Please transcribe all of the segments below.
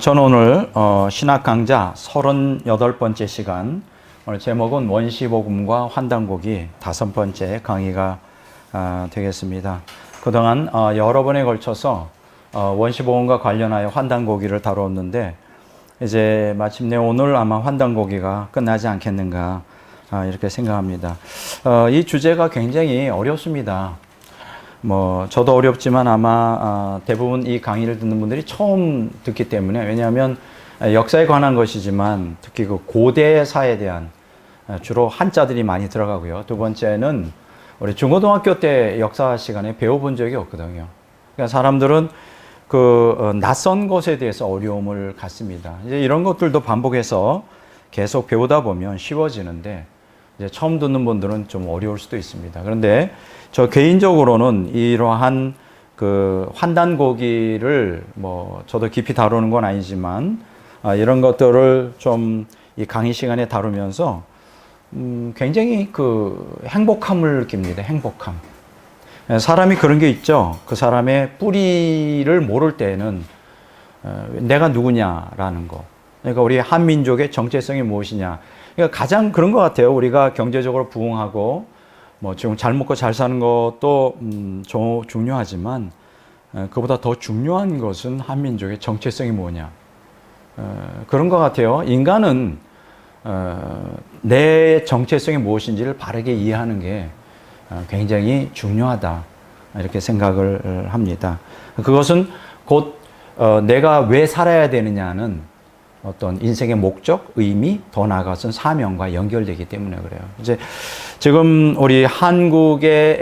저는 오늘 신학 강좌 38번째 시간, 오늘 제목은 원시복음과 환단고기 5번째 강의가 되겠습니다. 그동안 여러 번에 걸쳐서 원시복음과 관련하여 환단고기를 다루었는데 이제 마침내 오늘 아마 환단고기가 끝나지 않겠는가 이렇게 생각합니다. 이 주제가 굉장히 어렵습니다. 저도 어렵지만 아마 대부분 이 강의를 듣는 분들이 처음 듣기 때문에, 왜냐하면 역사에 관한 것이지만 특히 그 고대사에 대한 주로 한자들이 많이 들어가고요. 두 번째는 우리 중고등학교 때 역사 시간에 배워본 적이 없거든요. 그러니까 사람들은 그 낯선 것에 대해서 어려움을 갖습니다. 이제 이런 것들도 반복해서 계속 배우다 보면 쉬워지는데, 이제 처음 듣는 분들은 좀 어려울 수도 있습니다. 그런데 저 개인적으로는 이러한 그 환단고기를 저도 깊이 다루는 건 아니지만 이런 것들을 좀 이 강의 시간에 다루면서 굉장히 그 행복함을 느낍니다. 행복함. 사람이 그런 게 있죠. 그 사람의 뿌리를 모를 때는 내가 누구냐라는 거. 그러니까 우리 한민족의 정체성이 무엇이냐. 그러니까 가장 그런 것 같아요. 우리가 경제적으로 부흥하고 지금 잘 먹고 잘 사는 것도 중요하지만 그보다 더 중요한 것은 한민족의 정체성이 뭐냐. 그런 것 같아요. 인간은 내 정체성이 무엇인지를 바르게 이해하는 게 굉장히 중요하다, 이렇게 생각을 합니다. 그것은 곧 내가 왜 살아야 되느냐는 어떤 인생의 목적, 의미, 더 나아가서는 사명과 연결되기 때문에 그래요. 이제 지금 우리 한국의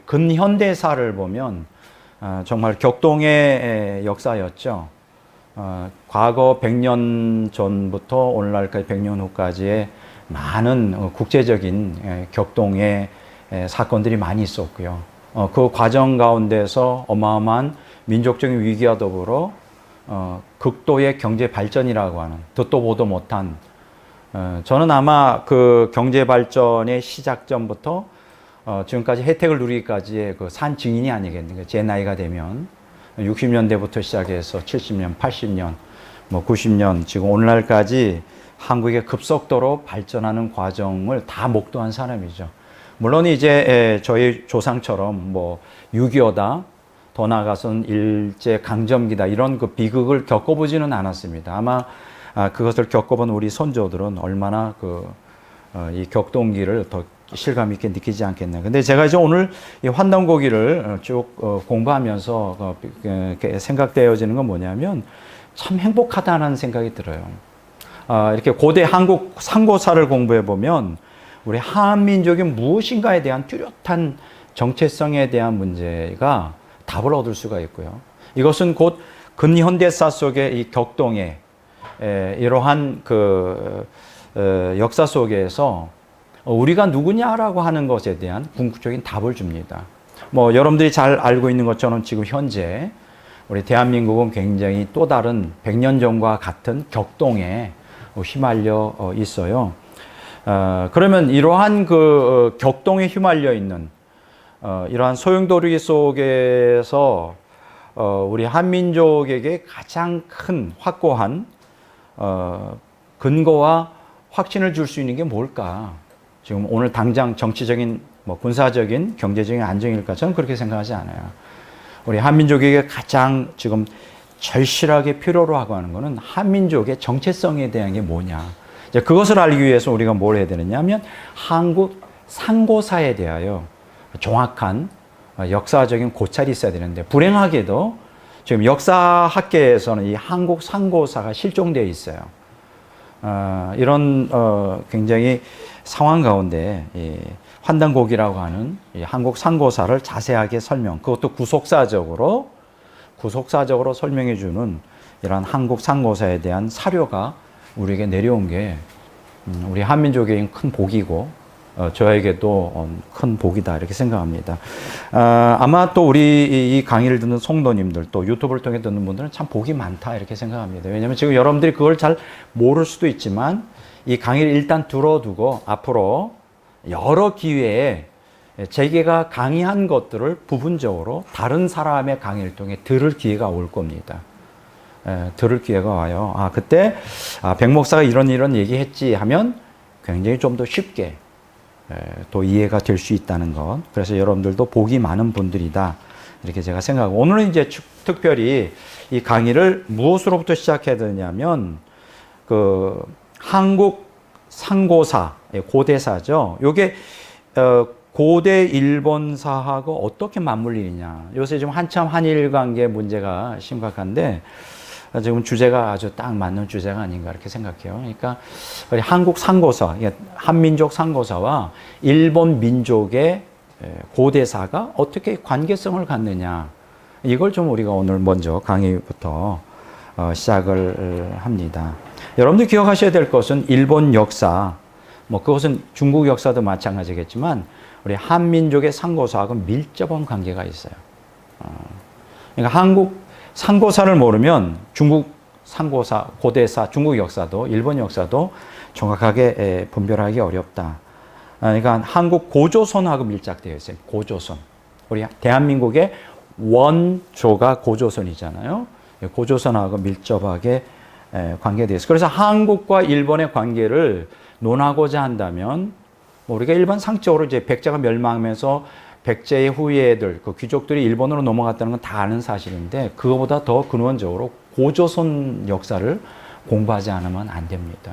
근현대사를 보면 정말 격동의 역사였죠. 과거 100년 전부터 오늘날까지 100년 후까지의 많은 국제적인 격동의 사건들이 많이 있었고요. 그 과정 가운데서 어마어마한 민족적인 위기와 더불어 극도의 경제 발전이라고 하는, 듣도 보도 못한, 저는 아마 그 경제 발전의 시작점부터 지금까지 혜택을 누리기까지의 그 산 증인이 아니겠는가. 제 나이가 되면 60년대부터 시작해서 70년, 80년, 90년, 지금 오늘날까지 한국의 급속도로 발전하는 과정을 다 목도한 사람이죠. 물론 이제 저희 조상처럼 6.25다, 더 나아가서는 일제 강점기다, 이런 그 비극을 겪어보지는 않았습니다. 아마 그것을 겪어본 우리 선조들은 얼마나 이 격동기를 더 실감 있게 느끼지 않겠나. 근데 제가 이제 오늘 이 환단고기를 쭉 공부하면서 생각되어지는 건 뭐냐면 참 행복하다는 생각이 들어요. 이렇게 고대 한국 상고사를 공부해 보면 우리 한민족이 무엇인가에 대한 뚜렷한 정체성에 대한 문제가 답을 얻을 수가 있고요. 이것은 곧 근현대사 속의 이 격동의 이러한 역사 속에서 우리가 누구냐라고 하는 것에 대한 궁극적인 답을 줍니다. 여러분들이 잘 알고 있는 것처럼 지금 현재 우리 대한민국은 굉장히 또 다른 100년 전과 같은 격동에 휘말려 있어요. 그러면 이러한 그 격동에 휘말려 있는 이러한 소용돌이 속에서 우리 한민족에게 가장 큰 확고한 근거와 확신을 줄 수 있는 게 뭘까? 지금 오늘 당장 정치적인, 군사적인, 경제적인 안정일까? 저는 그렇게 생각하지 않아요. 우리 한민족에게 가장 지금 절실하게 필요로 하고 하는 것은 한민족의 정체성에 대한 게 뭐냐. 이제 그것을 알기 위해서 우리가 뭘 해야 되느냐 하면 한국 상고사에 대하여 정확한 역사적인 고찰이 있어야 되는데, 불행하게도 지금 역사학계에서는 이 한국 상고사가 실종되어 있어요. 이런 굉장히 상황 가운데 이 환단고기라고 하는 이 한국 상고사를 자세하게 그것도 구속사적으로 설명해 주는 이런 한국 상고사에 대한 사료가 우리에게 내려온 게 우리 한민족에겐 큰 복이고 저에게도 큰 복이다, 이렇게 생각합니다. 아마 또 우리 이 강의를 듣는 성도님들, 또 유튜브를 통해 듣는 분들은 참 복이 많다, 이렇게 생각합니다. 왜냐하면 지금 여러분들이 그걸 잘 모를 수도 있지만 이 강의를 일단 들어두고 앞으로 여러 기회에 제가 강의한 것들을 부분적으로 다른 사람의 강의를 통해 들을 기회가 올 겁니다. 들을 기회가 와요. 그때 백 목사가 이런 얘기했지 하면 굉장히 좀 더 쉽게 또 이해가 될 수 있다는 것. 그래서 여러분들도 복이 많은 분들이다. 이렇게 제가 생각하고, 오늘은 이제 특별히 이 강의를 무엇으로부터 시작해야 되냐면, 한국 상고사, 고대사죠. 요게, 고대 일본사하고 어떻게 맞물리느냐. 요새 지금 한참 한일 관계 문제가 심각한데, 지금 주제가 아주 딱 맞는 주제가 아닌가 이렇게 생각해요. 그러니까 한국 상고사, 한민족 상고사와 일본 민족의 고대사가 어떻게 관계성을 갖느냐, 이걸 좀 우리가 오늘 먼저 강의부터 시작을 합니다. 여러분들 기억하셔야 될 것은 일본 역사, 그것은 중국 역사도 마찬가지겠지만 우리 한민족의 상고사하고 밀접한 관계가 있어요. 그러니까 한국 상고사를 모르면 중국 상고사, 고대사, 중국 역사도 일본 역사도 정확하게 분별하기 어렵다. 그러니까 한국 고조선하고 밀착되어 있어요. 고조선. 우리 대한민국의 원조가 고조선이잖아요. 고조선하고 밀접하게 관계되어 있어요. 그래서 한국과 일본의 관계를 논하고자 한다면, 우리가 일반 상적으로 이제 백제가 멸망하면서 백제의 후예들, 그 귀족들이 일본으로 넘어갔다는 건 다 아는 사실인데, 그거보다 더 근원적으로 고조선 역사를 공부하지 않으면 안 됩니다.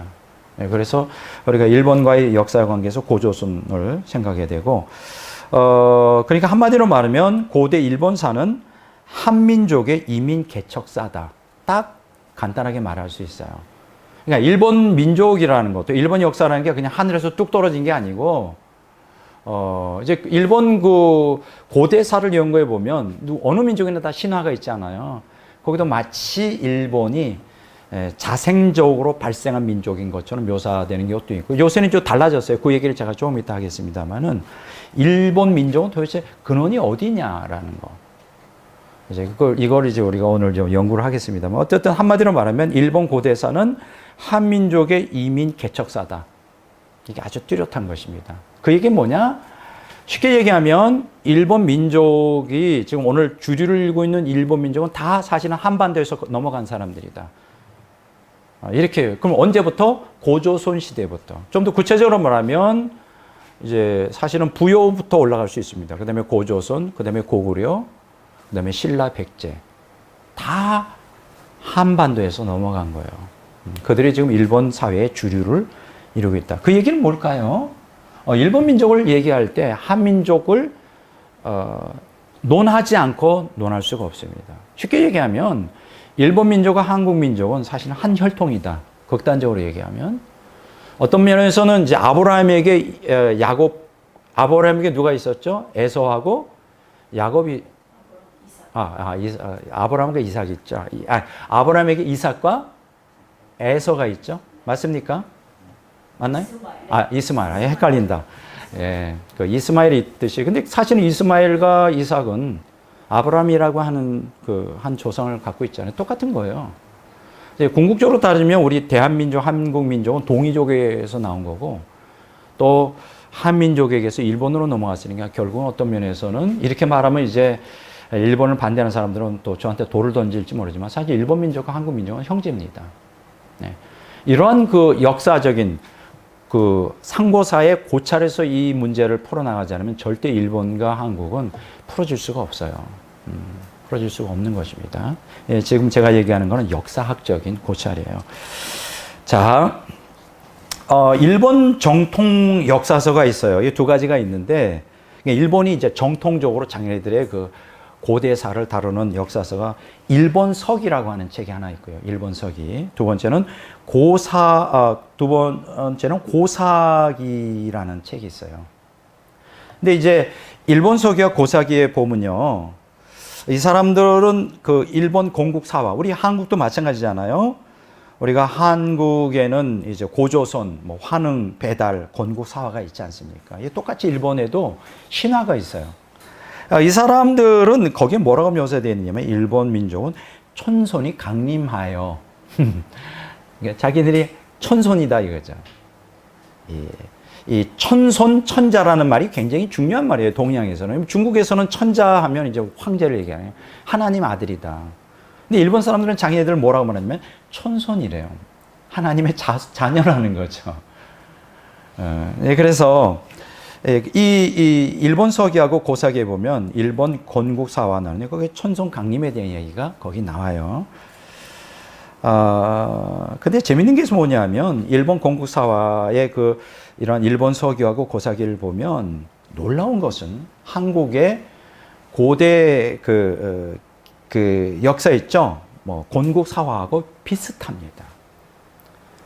그래서 우리가 일본과의 역사 관계에서 고조선을 생각해야 되고, 그러니까 한마디로 말하면 고대 일본사는 한민족의 이민 개척사다. 딱 간단하게 말할 수 있어요. 그러니까 일본 민족이라는 것도, 일본 역사라는 게 그냥 하늘에서 뚝 떨어진 게 아니고, 이제 일본 고대사를 연구해 보면 어느 민족이나 다 신화가 있잖아요. 거기도 마치 일본이 자생적으로 발생한 민족인 것처럼 묘사되는 것도 있고, 요새는 좀 달라졌어요. 그 얘기를 제가 조금 이따 하겠습니다만은, 일본 민족은 도대체 근원이 어디냐라는 거. 이제 이걸 이제 우리가 오늘 좀 연구를 하겠습니다만, 어쨌든 한마디로 말하면 일본 고대사는 한민족의 이민 개척사다. 이게 아주 뚜렷한 것입니다. 그 얘기 뭐냐? 쉽게 얘기하면 일본 민족이, 지금 오늘 주류를 이루고 있는 일본 민족은 다 사실은 한반도에서 넘어간 사람들이다. 이렇게, 그럼 언제부터? 고조선 시대부터. 좀 더 구체적으로 말하면 이제 사실은 부여부터 올라갈 수 있습니다. 그 다음에 고조선, 그 다음에 고구려, 그 다음에 신라, 백제. 다 한반도에서 넘어간 거예요. 그들이 지금 일본 사회의 주류를 이루고 있다. 그 얘기는 뭘까요? 일본 민족을 얘기할 때 한민족을 논하지 않고 논할 수가 없습니다. 쉽게 얘기하면 일본 민족과 한국 민족은 사실 한 혈통이다. 극단적으로 얘기하면. 어떤 면에서는 이제 아브라함에게 아브라함에게 누가 있었죠? 에서하고 야곱이, 아브라함과 이삭 있죠. 아브라함에게 이삭과 에서가 있죠. 맞습니까? 맞나요? 이스마엘. 헷갈린다. 예, 그 이스마엘이 있듯이. 근데 사실은 이스마엘과 이삭은 아브라함이라고 하는 한 조상을 갖고 있잖아요. 똑같은 거예요. 이제 궁극적으로 따지면 우리 대한민족, 한국민족은 동이족에서 나온 거고, 또 한민족에게서 일본으로 넘어갔으니까 결국은 어떤 면에서는, 이렇게 말하면 이제 일본을 반대하는 사람들은 또 저한테 돌을 던질지 모르지만, 사실 일본 민족과 한국 민족은 형제입니다. 네. 이러한 역사적인 상고사의 고찰에서 이 문제를 풀어나가지 않으면 절대 일본과 한국은 풀어질 수가 없어요. 풀어질 수가 없는 것입니다. 예, 지금 제가 얘기하는 것은 역사학적인 고찰이에요. 자, 일본 정통 역사서가 있어요. 이 두 가지가 있는데, 일본이 이제 정통적으로 자기네들의 고대사를 다루는 역사서가 일본석이라고 하는 책이 하나 있고요. 일본석이. 두 번째는 고사기라는 책이 있어요. 근데 이제 일본석이와 고사기에 보면요, 이 사람들은 일본 건국사화, 우리 한국도 마찬가지잖아요. 우리가 한국에는 이제 고조선, 환흥, 배달, 건국사화가 있지 않습니까? 똑같이 일본에도 신화가 있어요. 이 사람들은 거기에 뭐라고 묘사되어 있냐면, 일본 민족은 촌손이 강림하여 그러니까 자기들이 촌손이다 이거죠. 이 촌손, 천자라는 말이 굉장히 중요한 말이에요. 동양에서는. 중국에서는 천자 하면 이제 황제를 얘기하네요. 하나님 아들이다. 근데 일본 사람들은 자기네들 뭐라고 말하냐면 천손이래요. 하나님의 자녀라는 거죠. 네, 그래서 이 일본 서기하고 고사기에 보면 일본 건국사화 나오는데 거기 천손 강림에 대한 이야기가 거기 나와요. 근데 재밌는 게 뭐냐면 일본 건국사화의 이런 일본 서기하고 고사기를 보면 놀라운 것은 한국의 고대 역사 있죠. 뭐 건국사화하고 비슷합니다.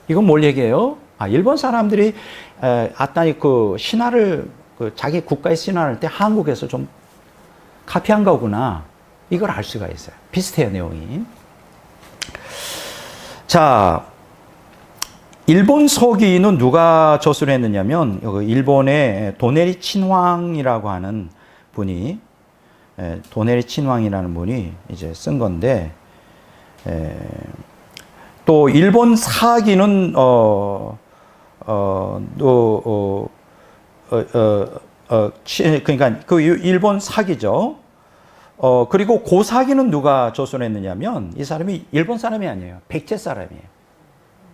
이건 뭘 얘기해요? 일본 사람들이 아따니 신화를 자기 국가의 신화를 할 때 한국에서 좀 카피한 거구나. 이걸 알 수가 있어요. 비슷해요, 내용이. 자, 일본 서기는 누가 저술을 했느냐면 일본의 도네리 친황이라고 하는 분이 이제 쓴 건데, 또 일본 사기는 그러니까 일본 사기죠. 그리고 고사기는 누가 저술했느냐면 이 사람이 일본 사람이 아니에요. 백제 사람이에요.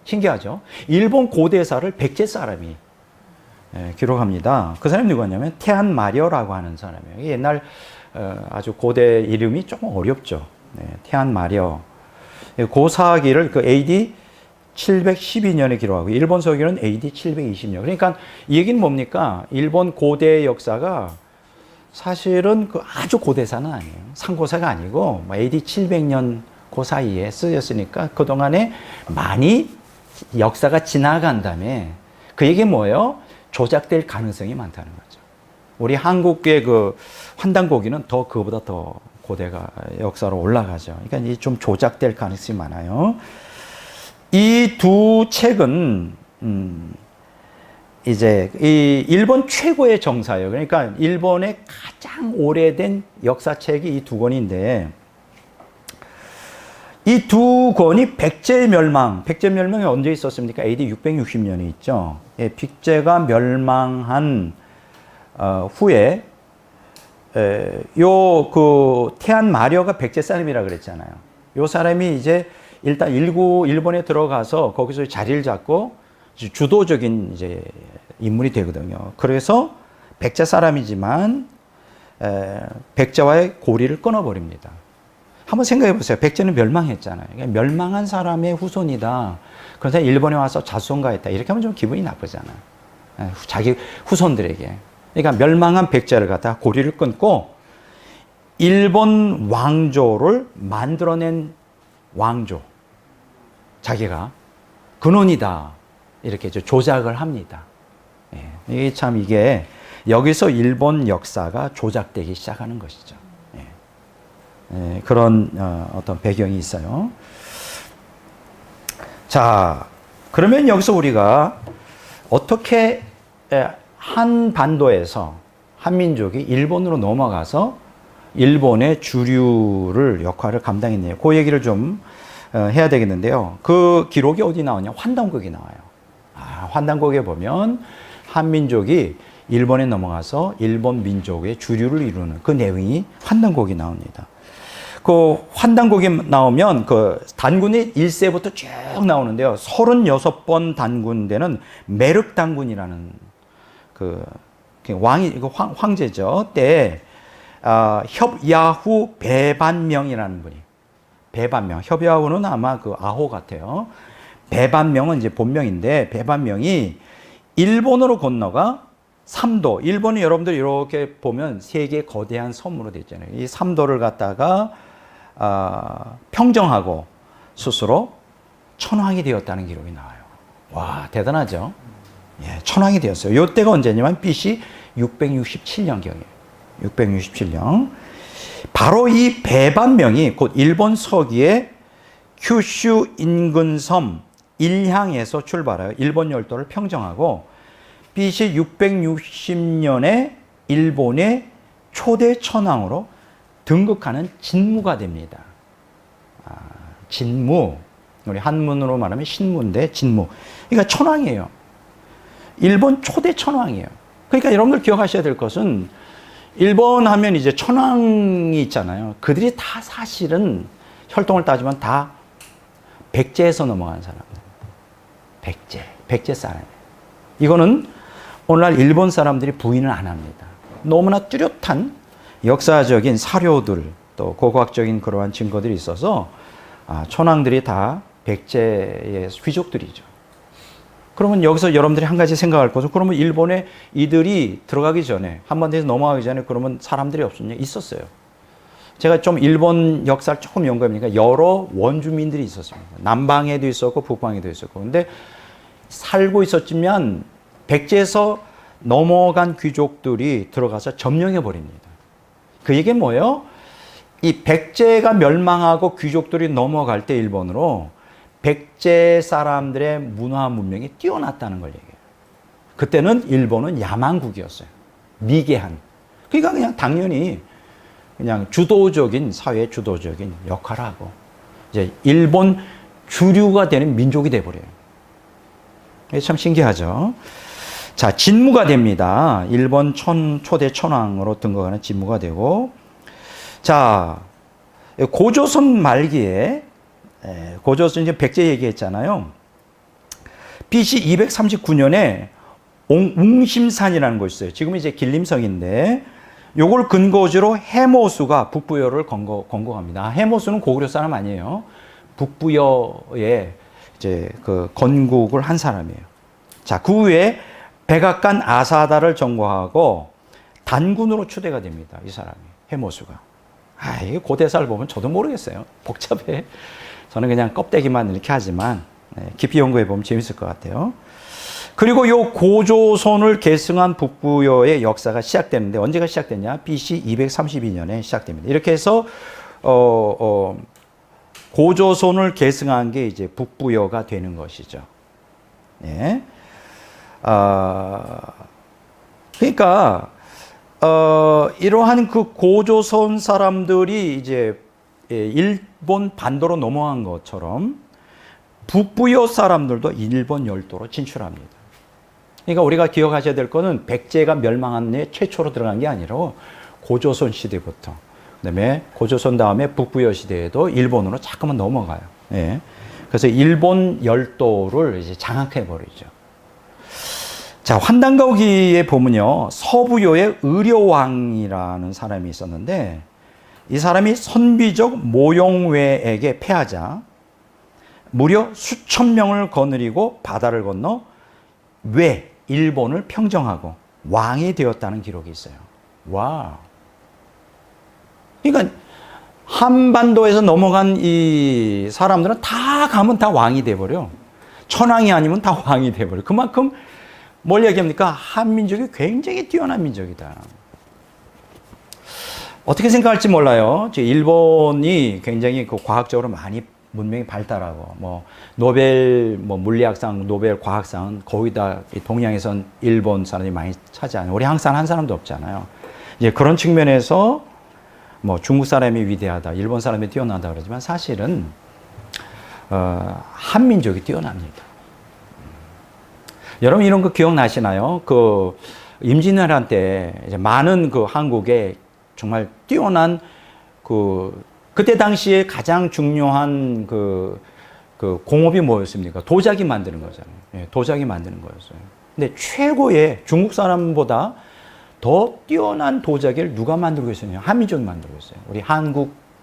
신기하죠? 일본 고대사를 백제 사람이 기록합니다. 그 사람이 누구냐면 태안 마려라고 하는 사람이에요. 옛날 아주 고대 이름이 조금 어렵죠. 태안 마려. 고사기를 AD 712년에 기록하고 일본 서기는 AD 720년. 그러니까 이 얘기는 뭡니까? 일본 고대 역사가 사실은 아주 고대사는 아니에요. 상고사가 아니고 AD 700년 그 사이에 쓰였으니까 그동안에 많이 역사가 지나간 다음에 그 얘기 뭐예요? 조작될 가능성이 많다는 거죠. 우리 한국의 환단고기는 그거보다 더 고대가 역사로 올라가죠. 그러니까 이 좀 조작될 가능성이 많아요. 이 두 책은 이제 이 일본 최고의 정사예요. 그러니까 일본의 가장 오래된 역사책이 이 두 권인데 이 두 권이 백제 멸망이 언제 있었습니까? AD 660년에 있죠. 백제가 멸망한 후에 태안 마려가 백제 사람이라 그랬잖아요. 요 사람이 이제 일단 일본에 들어가서 거기서 자리를 잡고 주도적인 이제 인물이 되거든요. 그래서 백제 사람이지만 백제와의 고리를 끊어버립니다. 한번 생각해 보세요. 백제는 멸망했잖아요. 그러니까 멸망한 사람의 후손이다. 그래서 일본에 와서 자수성가했다. 이렇게 하면 좀 기분이 나쁘잖아요. 자기 후손들에게. 그러니까 멸망한 백제를 갖다 고리를 끊고 일본 왕조를 만들어낸 왕조. 자기가 근원이다. 이렇게 조작을 합니다. 이게 여기서 일본 역사가 조작되기 시작하는 것이죠. 그런 어떤 배경이 있어요. 자, 그러면 여기서 우리가 어떻게 한반도에서 한민족이 일본으로 넘어가서 일본의 주류를 역할을 감당했네요. 그 얘기를 좀 해야 되겠는데요. 그 기록이 어디 나오냐? 환단곡이 나와요. 환단곡에 보면 한민족이 일본에 넘어가서 일본 민족의 주류를 이루는 그 내용이 환단곡이 나옵니다. 그 환단곡이 나오면 단군이 1세부터 쭉 나오는데요. 36번 단군되는 메륵 단군이라는 황제죠. 때 협야후 배반명이라는 분이 배반명. 협야후는 아마 아호 같아요. 배반명은 이제 본명인데 배반명이 일본으로 건너가 삼도. 일본이 여러분들 이렇게 보면 세계 거대한 섬으로 되어 있잖아요. 이 삼도를 갖다가 평정하고 스스로 천황이 되었다는 기록이 나와요. 와, 대단하죠? 천황이 되었어요. 이때가 언제냐면 BC 667년경이에요. 667년. 바로 이 배반명이 곧 일본 서기의 큐슈 인근 섬 일향에서 출발하여 일본 열도를 평정하고 BC 660년에 일본의 초대 천황으로 등극하는 진무가 됩니다. 진무. 우리 한문으로 말하면 신무인데 진무. 그러니까 천황이에요. 일본 초대 천황이에요. 그러니까 여러분들 기억하셔야 될 것은 일본 하면 이제 천황이 있잖아요. 그들이 다 사실은 혈통을 따지면 다 백제에서 넘어간 사람들. 백제 사람. 이거는 오늘날 일본 사람들이 부인을 안 합니다. 너무나 뚜렷한 역사적인 사료들, 또 고고학적인 그러한 증거들이 있어서 천황들이 다 백제의 귀족들이죠. 그러면 여기서 여러분들이 한 가지 생각할 것은, 그러면 일본에 이들이 들어가기 전에, 한반도에서 넘어가기 전에 그러면 사람들이 없었냐? 있었어요. 제가 좀 일본 역사를 조금 연구해보니까 여러 원주민들이 있었습니다. 남방에도 있었고 북방에도 있었고. 근데 살고 있었지만 백제에서 넘어간 귀족들이 들어가서 점령해 버립니다. 그 얘기는 뭐예요? 이 백제가 멸망하고 귀족들이 넘어갈 때 일본으로 백제 사람들의 문화 문명이 뛰어났다는 걸 얘기해요. 그때는 일본은 야만국이었어요. 미개한. 그러니까 그냥 당연히 그냥 주도적인, 사회 주도적인 역할을 하고 이제 일본 주류가 되는 민족이 돼버려요. 참 신기하죠. 자, 진무가 됩니다. 일본 초대 천황으로 등극하는 진무가 되고, 자, 고조선 말기에, 고조선 이제 백제 얘기했잖아요. BC 239년에 웅심산이라는 곳이 있어요. 지금 이제 길림성인데, 요걸 근거지로 해모수가 북부여를 건국합니다. 해모수는 고구려 사람 아니에요. 북부여에 이제 그 건국을 한 사람이에요. 자, 그 후에 백악관 아사다를 점거하고 단군으로 추대가 됩니다. 이 사람이, 해모수가. 이게 고대사를 보면 저도 모르겠어요. 복잡해. 저는 그냥 껍데기만 이렇게 하지만 깊이 연구해 보면 재밌을 것 같아요. 그리고 요 고조선을 계승한 북부여의 역사가 시작되는데, 언제가 시작됐냐? BC 232년에 시작됩니다. 이렇게 해서 고조선을 계승한 게 이제 북부여가 되는 것이죠. 예. 그러니까 이러한 그 고조선 사람들이 이제 일본 반도로 넘어간 것처럼 북부여 사람들도 일본 열도로 진출합니다. 그러니까 우리가 기억하셔야 될 거는 백제가 멸망한 해 최초로 들어간 게 아니라 고조선 시대부터, 그다음에 고조선 다음에 북부여 시대에도 일본으로 자꾸만 넘어가요. 예. 그래서 일본 열도를 이제 장악해 버리죠. 자, 환단거기에 보면요, 서부여의 의료왕이라는 사람이 있었는데, 이 사람이 선비족 모용외에게 패하자 무려 수천 명을 거느리고 바다를 건너 일본을 평정하고 왕이 되었다는 기록이 있어요. 와. 그러니까 한반도에서 넘어간 이 사람들은 다 가면 다 왕이 돼버려. 천황이 아니면 다 왕이 돼버려. 그만큼 뭘 얘기합니까? 한민족이 굉장히 뛰어난 민족이다. 어떻게 생각할지 몰라요. 일본이 굉장히 그 과학적으로 많이 문명이 발달하고, 노벨 물리학상, 노벨 과학상은 거의 다 동양에선 일본 사람이 많이 차지하는, 우리 한국 사람 한 사람도 없잖아요. 이제 그런 측면에서 중국 사람이 위대하다, 일본 사람이 뛰어나다 그러지만 사실은 한민족이 뛰어납니다. 여러분 이런 거 기억나시나요? 그 임진왜란 때 이제 많은 그 한국에 정말 뛰어난 그때 당시에 가장 중요한 그 공업이 뭐였습니까? 도자기 만드는 거잖아요. 예, 도자기 만드는 거였어요. 근데 최고의 중국 사람보다 더 뛰어난 도자기를 누가 만들고 있었냐? 한민족이 만들고 있어요.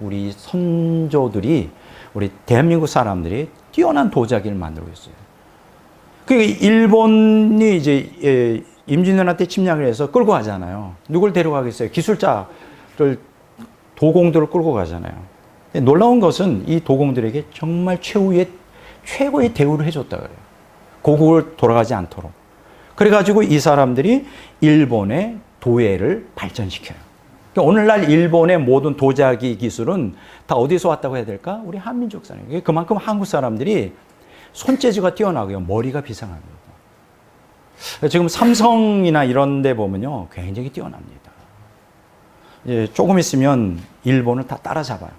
우리 선조들이, 우리 대한민국 사람들이 뛰어난 도자기를 만들고 있어요. 그러니까 일본이 이제 임진왜란 때 침략을 해서 끌고 가잖아요. 누굴 데려가겠어요? 기술자를, 도공들을 끌고 가잖아요. 놀라운 것은 이 도공들에게 정말 최고의 대우를 해줬다 그래요. 고국을 돌아가지 않도록. 그래가지고 이 사람들이 일본의 도예를 발전시켜요. 그러니까 오늘날 일본의 모든 도자기 기술은 다 어디서 왔다고 해야 될까? 우리 한민족 사람이에요. 그만큼 한국 사람들이 손재주가 뛰어나고요. 머리가 비상합니다. 지금 삼성이나 이런 데 보면요, 굉장히 뛰어납니다. 예, 조금 있으면 일본을 다 따라잡아요.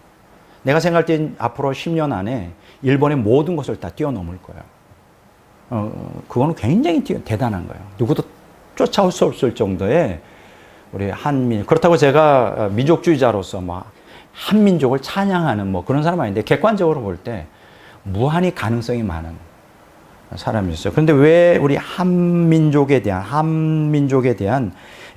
내가 생각할 땐 앞으로 10년 안에 일본의 모든 것을 다 뛰어넘을 거예요. 그거는 굉장히 대단한 거예요. 누구도 쫓아올 수 없을 정도의 우리 한민. 그렇다고 제가 민족주의자로서 한민족을 찬양하는 뭐 그런 사람 아닌데 객관적으로 볼 때 무한히 가능성이 많은 사람이었어요. 그런데 왜 우리 한민족에 대한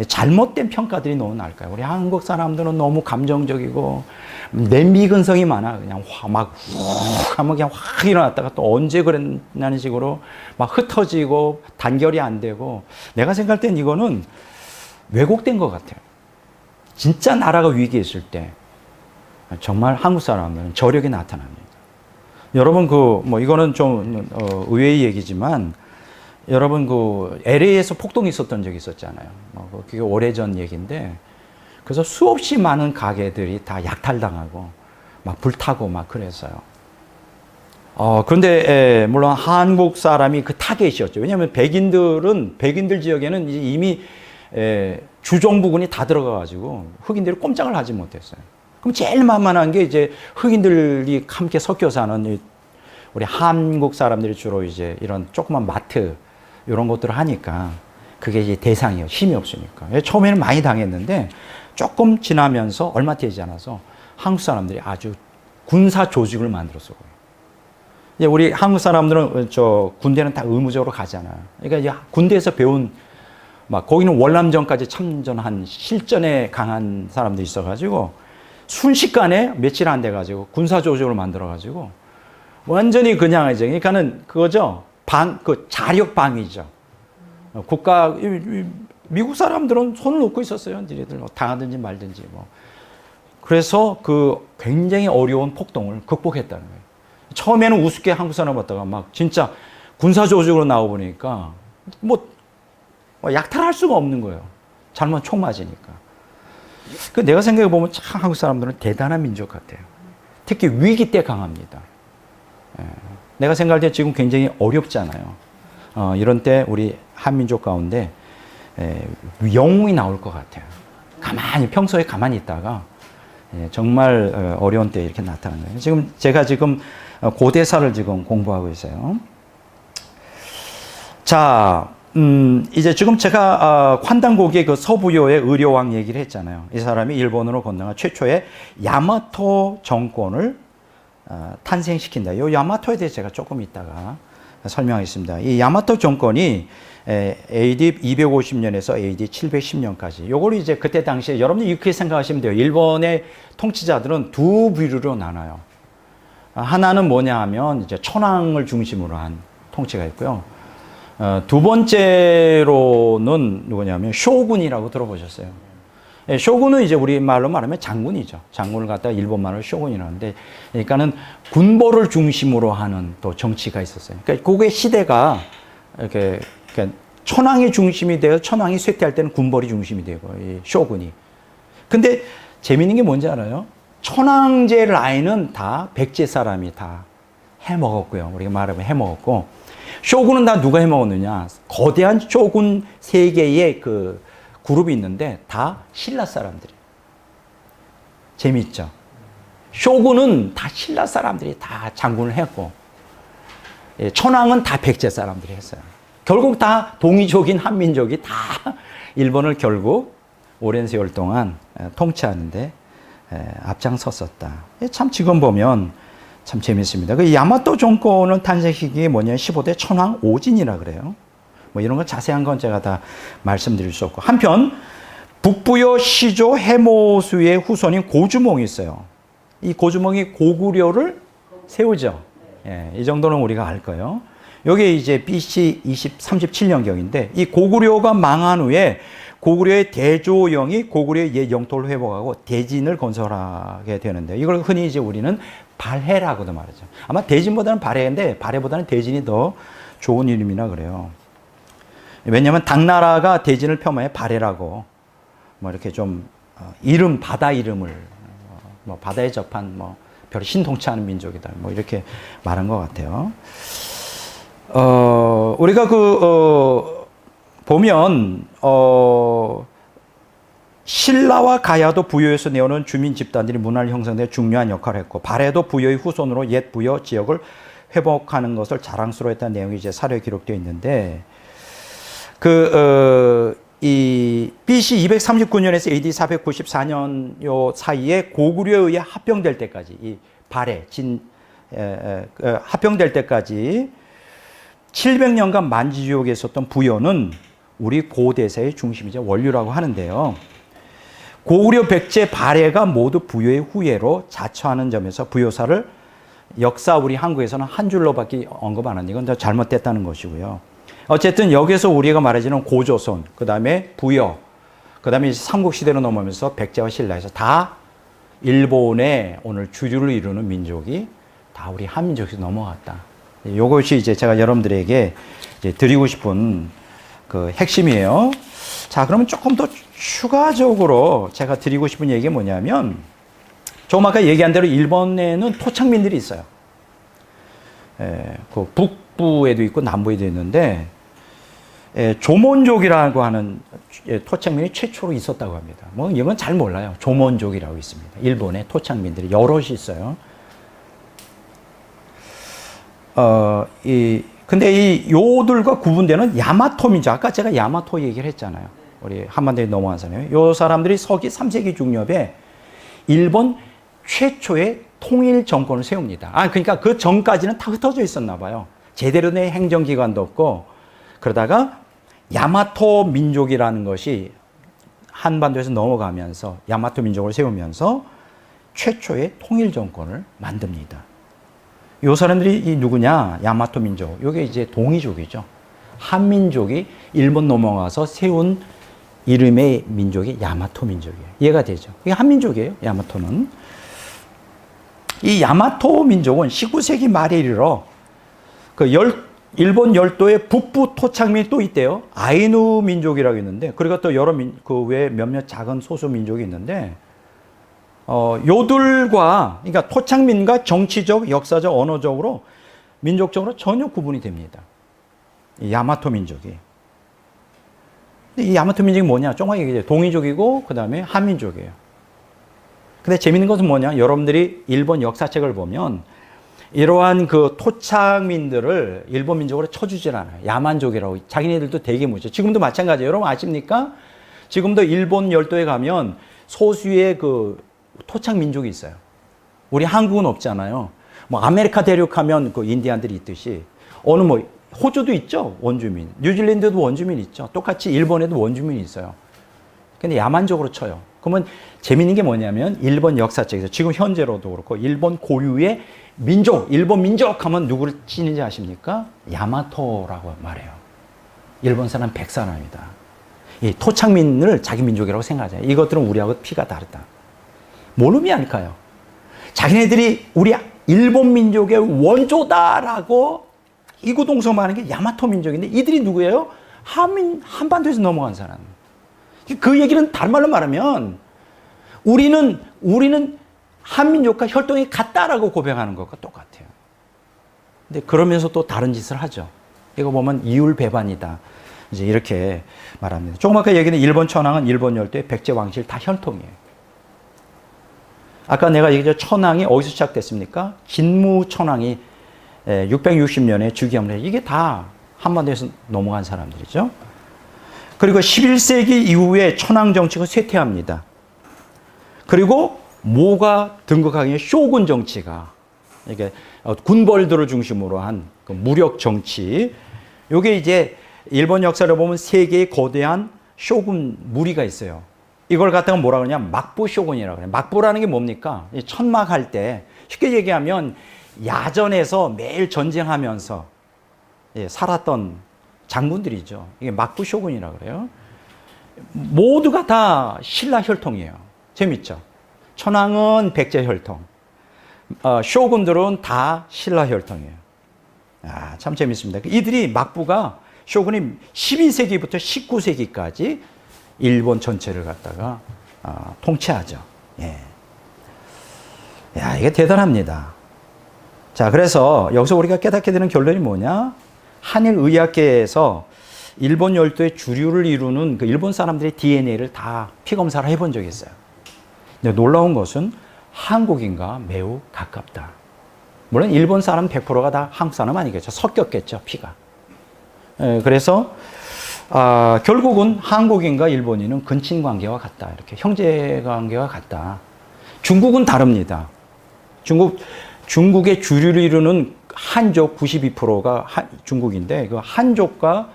잘못된 평가들이 너무 날까요? 우리 한국 사람들은 너무 감정적이고 내미근성이 많아. 그냥 막 훅 하면 그냥 확 일어났다가 또 언제 그랬냐는 식으로 막 흩어지고 단결이 안 되고, 내가 생각할 땐 이거는 왜곡된 것 같아요. 진짜 나라가 위기에 있을 때 정말 한국 사람들은 저력이 나타납니다. 여러분 뭐 이거는 좀 의외의 얘기지만, 여러분 LA에서 폭동이 있었던 적이 있었잖아요. 그게 오래전 얘기인데, 그래서 수없이 많은 가게들이 다 약탈당하고 막 불타고 막 그랬어요. 그런데 물론 한국 사람이 그 타겟이었죠. 왜냐하면 백인들 지역에는 이미 주종부군이 다 들어가가지고 흑인들이 꼼짝을 하지 못했어요. 그럼 제일 만만한 게 이제 흑인들이 함께 섞여 사는 우리 한국 사람들이 주로 이제 이런 조그만 마트 이런 것들을 하니까 그게 이제 대상이에요. 힘이 없으니까. 처음에는 많이 당했는데 조금 지나면서 얼마 되지 않아서 한국 사람들이 아주 군사 조직을 만들었어요. 이제 우리 한국 사람들은 군대는 다 의무적으로 가잖아요. 그러니까 이제 군대에서 배운 막 거기는 월남전까지 참전한 실전에 강한 사람들이 있어가지고 순식간에 며칠 안 돼가지고 군사 조직을 만들어가지고 완전히 그냥 이제 그러니까는 그거죠. 자력 방위죠. 미국 사람들은 손을 놓고 있었어요. 니네들 당하든지 말든지 뭐. 그래서 굉장히 어려운 폭동을 극복했다는 거예요. 처음에는 우습게 한국 사람 봤다가 막 진짜 군사 조직으로 나와보니까 뭐 약탈할 수가 없는 거예요. 잘못 총 맞으니까. 내가 생각해 보면 참 한국 사람들은 대단한 민족 같아요. 특히 위기 때 강합니다. 내가 생각할 때 지금 굉장히 어렵잖아요. 이런 때 우리 한민족 가운데 영웅이 나올 것 같아요. 평소에 가만히 있다가 정말 어려운 때 이렇게 나타나는 거예요. 제가 고대사를 지금 공부하고 있어요. 자, 이제 지금 제가 환단고기의 서부요의 의료왕 얘기를 했잖아요. 이 사람이 일본으로 건너간 최초의 야마토 정권을 탄생시킨다. 이 야마토에 대해서 제가 조금 이따가 설명하겠습니다. 이 야마토 정권이 AD 250년에서 AD 710년까지. 요걸 이제 그때 당시에 여러분들 이렇게 생각하시면 돼요. 일본의 통치자들은 두 부류로 나눠요. 하나는 뭐냐 하면 이제 천황을 중심으로 한 통치가 있고요. 두 번째로는 누구냐면 쇼군이라고 들어보셨어요. 쇼군은 이제 우리말로 말하면 장군이죠. 장군을 갖다가 일본말로 쇼군이라는데, 그러니까는 군벌을 중심으로 하는 또 정치가 있었어요. 그러니까 그게 시대가 이렇게 천황이 중심이 되어 천황이 쇠퇴할 때는 군벌이 중심이 되고, 이 쇼군이. 근데 재밌는 게 뭔지 알아요? 천황제 라인은 다 백제 사람이 다 해먹었고요. 우리가 말하면 해먹었고, 쇼군은 다 누가 해먹었느냐? 거대한 쇼군 세 개의 그룹이 있는데 다 신라 사람들이. 재미있죠? 쇼군은 다 신라 사람들이 다 장군을 했고, 천황은 다 백제 사람들이 했어요. 결국 다 동이족인 한민족이 다 일본을 결국 오랜 세월 동안 통치하는데 앞장섰었다. 참 지금 보면 참 재밌습니다. 그 야마토 정권은 탄생 시기가 뭐냐면 15대 천황 오진이라 그래요. 뭐 이런 건 자세한 건 제가 다 말씀드릴 수 없고. 한편 북부여 시조 해모수의 후손인 고주몽이 있어요. 이 고주몽이 고구려를 세우죠. 이 정도는 우리가 알 거예요. 여기 이제 BC 37년경인데, 이 고구려가 망한 후에 고구려의 대조영이 고구려의 옛 영토를 회복하고 대진을 건설하게 되는데, 이걸 흔히 이제 우리는 발해라고도 말하죠. 아마 대진보다는 발해인데 발해보다는 대진이 더 좋은 이름이라 그래요. 왜냐하면 당나라가 대진을 폄하해 발해라고 뭐 이렇게 좀 바다 이름을 뭐 바다에 접한 뭐 별 신통치하는 민족이다 뭐 이렇게 말한 것 같아요. 우리가 보면 신라와 가야도 부여에서 내오는 주민 집단들이 문화를 형성에 중요한 역할을 했고, 발해도 부여의 후손으로 옛 부여 지역을 회복하는 것을 자랑스러워했다는 내용이 이제 사료에 기록되어 있는데, 이 BC 239년에서 AD 494년 요 사이에 고구려에 의해 합병될 때까지 이 발해 합병될 때까지 700년간 만주지역에 있었던 부여는 우리 고대사의 중심이자 원류라고 하는데요. 고구려 백제 발해가 모두 부여의 후예로 자처하는 점에서 부여사를 역사 우리 한국에서는 한 줄로밖에 언급 안 하는 이건 다 잘못됐다는 것이고요. 어쨌든 여기서 우리가 말해주는 고조선, 그 다음에 부여, 그 다음에 삼국시대로 넘어오면서 백제와 신라에서 다 일본의 오늘 주류를 이루는 민족이 다 우리 한민족에서 넘어갔다. 이것이 이제 제가 여러분들에게 이제 드리고 싶은 그 핵심이에요. 자, 그러면 조금 더 추가적으로 제가 드리고 싶은 얘기가 뭐냐면, 조금 아까 얘기한 대로 일본에는 토착민들이 있어요. 그 북부에도 있고 남부에도 있는데, 조몬족이라고 하는 토착민이 최초로 있었다고 합니다. 뭐 이건 잘 몰라요. 조몬족이라고 있습니다. 일본의 토착민들이 여럿이 있어요. 근데 이 요들과 구분되는 야마토 민족, 아까 제가 야마토 얘기를 했잖아요. 우리 한반도에 넘어간 사람이에요. 요 사람들이 서기 3세기 중엽에 일본 최초의 통일 정권을 세웁니다. 그러니까 그 전까지는 다 흩어져 있었나 봐요. 제대로 된 행정기관도 없고, 그러다가 야마토 민족이라는 것이 한반도에서 넘어가면서 야마토 민족을 세우면서 최초의 통일 정권을 만듭니다. 요 사람들이 이 누구냐? 야마토 민족. 요게 이제 동이족이죠. 한민족이 일본 넘어가서 세운 이름의 민족이 야마토 민족이에요. 이해가 되죠? 이게 한민족이에요, 야마토는. 이 야마토 민족은 19세기 말에 이르러 일본 열도의 북부 토착민이 또 있대요. 아이누 민족이라고 있는데, 그리고 또 여러 그 외에 몇몇 작은 소수 민족이 있는데, 요들과, 그러니까 토착민과 정치적, 역사적, 언어적으로, 민족적으로 전혀 구분이 됩니다. 이 야마토 민족이. 근데 이 야마토 민족이 뭐냐? 조금 얘기해요. 동이족이고, 그 다음에 한민족이에요. 근데 재밌는 것은 뭐냐? 여러분들이 일본 역사책을 보면, 이러한 그 토착민들을 일본 민족으로 쳐주질 않아요. 야만족이라고. 자기네들도 되게 무죠. 지금도 마찬가지예요. 여러분 아십니까? 지금도 일본 열도에 가면 소수의 그 토착 민족이 있어요. 우리 한국은 없잖아요. 뭐 아메리카 대륙하면 그 인디안들이 있듯이 어느 뭐 호주도 있죠. 원주민. 뉴질랜드도 원주민 있죠. 똑같이 일본에도 원주민이 있어요. 근데 야만족으로 쳐요. 그러면 재밌는 게 뭐냐면 일본 역사책에서 지금 현재로도 그렇고 일본 고유의 민족, 일본 민족 하면 누구를 치는지 아십니까? 야마토라고 말해요. 일본 사람 100사람이다. 이 토착민을 자기 민족이라고 생각하잖아요. 이것들은 우리하고 피가 다르다. 뭔 의미 아닐까요? 자기네들이 우리 일본 민족의 원조다라고 이구동성하는 게 야마토 민족인데 이들이 누구예요? 한반도에서 넘어간 사람. 그 얘기는 다른 말로 말하면 우리는 한민족과 혈통이 같다라고 고백하는 것과 똑같아요. 근데 그러면서 또 다른 짓을 하죠. 이거 보면 이율배반이다. 이제 이렇게 말합니다. 조금 아까 얘기는 일본 천황은 일본 열도의 백제 왕실 다 혈통이에요. 아까 내가 얘기했죠. 천황이 어디서 시작됐습니까? 진무 천황이 660년에 즉위함을 해요. 이게 다 한반도에서 넘어간 사람들이죠. 그리고 11세기 이후에 천황 정치가 쇠퇴합니다. 그리고 모가 등극하기 쇼군 정치가 이게 군벌들을 중심으로 한 그 무력 정치. 이게 이제 일본 역사를 보면 세 개의 거대한 쇼군 무리가 있어요. 이걸 갖다가 뭐라 그러냐? 막부 쇼군이라고 그래요. 막부라는 게 뭡니까? 천막할 때 쉽게 얘기하면 야전에서 매일 전쟁하면서 살았던 장군들이죠. 이게 막부 쇼군이라고 그래요. 모두가 다 신라 혈통이에요. 재밌죠? 천황은 백제 혈통, 쇼군들은 다 신라 혈통이에요. 참 재밌습니다. 이들이 막부가 쇼군이 12세기부터 19세기까지 일본 전체를 갖다가 통치하죠. 예. 야, 이게 대단합니다. 자, 그래서 여기서 우리가 깨닫게 되는 결론이 뭐냐? 한일 의학계에서 일본 열도의 주류를 이루는 그 일본 사람들의 DNA를 다 피검사를 해본 적이 있어요. 근데 놀라운 것은 한국인과 매우 가깝다. 물론 일본 사람 100%가 다 한국 사람 아니겠죠. 섞였겠죠, 피가. 그래서 결국은 한국인과 일본인은 근친 관계와 같다. 이렇게 형제 관계와 같다. 중국은 다릅니다. 중국의 주류를 이루는 한족 92%가 중국인데 그 한족과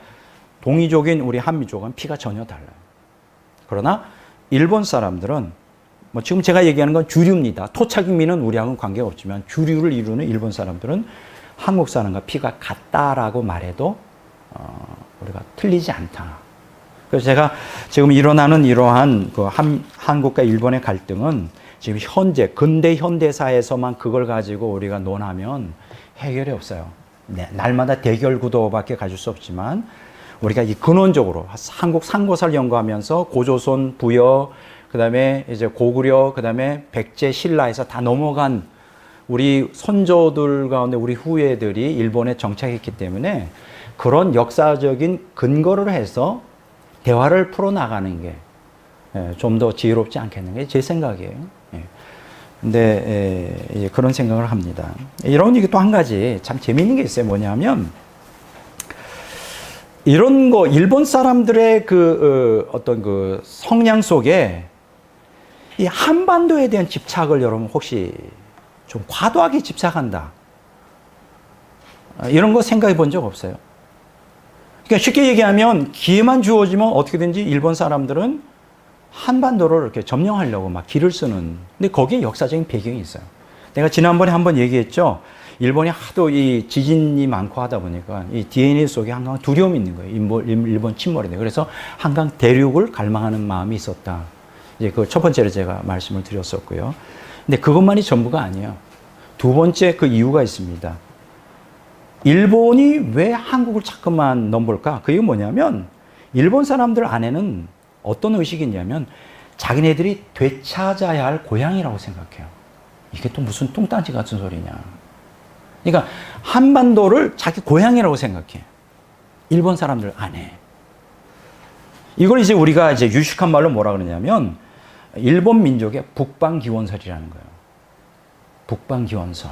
동이족인 우리 한미족은 피가 전혀 달라요. 그러나 일본 사람들은 뭐 지금 제가 얘기하는 건 주류입니다. 토착민은 우리하고는 관계가 없지만 주류를 이루는 일본 사람들은 한국 사람과 피가 같다라고 말해도 우리가 틀리지 않다. 그래서 제가 지금 일어나는 이러한 그 한국과 일본의 갈등은 지금 근대 현대사에서만 그걸 가지고 우리가 논하면 해결이 없어요. 네, 날마다 대결 구도밖에 가질 수 없지만 우리가 이 근원적으로 한국 상고사를 연구하면서 고조선, 부여, 그다음에 이제 고구려, 그다음에 백제, 신라에서 다 넘어간 우리 선조들 가운데 우리 후예들이 일본에 정착했기 때문에 그런 역사적인 근거를 해서 대화를 풀어나가는 게 좀 더 지혜롭지 않겠는 게 제 생각이에요. 근데 그런 생각을 합니다. 이런 얘기 또 한 가지 참 재미있는 게 있어요. 뭐냐면 이런 거 일본 사람들의 어떤 그 성향 속에 이 한반도에 대한 집착을 여러분 혹시 좀 과도하게 집착한다. 이런 거 생각해 본 적 없어요. 그러니까 쉽게 얘기하면 기회만 주어지면 어떻게든지 일본 사람들은 한반도를 이렇게 점령하려고 막 길을 쓰는. 근데 거기에 역사적인 배경이 있어요. 내가 지난번에 한번 얘기했죠. 일본이 하도 이 지진이 많고 하다 보니까 이 DNA 속에 항상 두려움이 있는 거예요. 일본 침몰에 대해. 그래서 한강 대륙을 갈망하는 마음이 있었다. 이제 그 첫 번째로 제가 말씀을 드렸었고요. 근데 그것만이 전부가 아니에요. 두 번째 그 이유가 있습니다. 일본이 왜 한국을 자꾸만 넘볼까? 그게 뭐냐면 일본 사람들 안에는 어떤 의식이 있냐면 자기네들이 되찾아야 할 고향이라고 생각해요. 이게 또 무슨 뚱딴지 같은 소리냐. 그러니까 한반도를 자기 고향이라고 생각해. 일본 사람들 안에. 이걸 이제 우리가 이제 유식한 말로 뭐라 그러냐면 일본 민족의 북방기원설이라는 거예요. 북방기원설.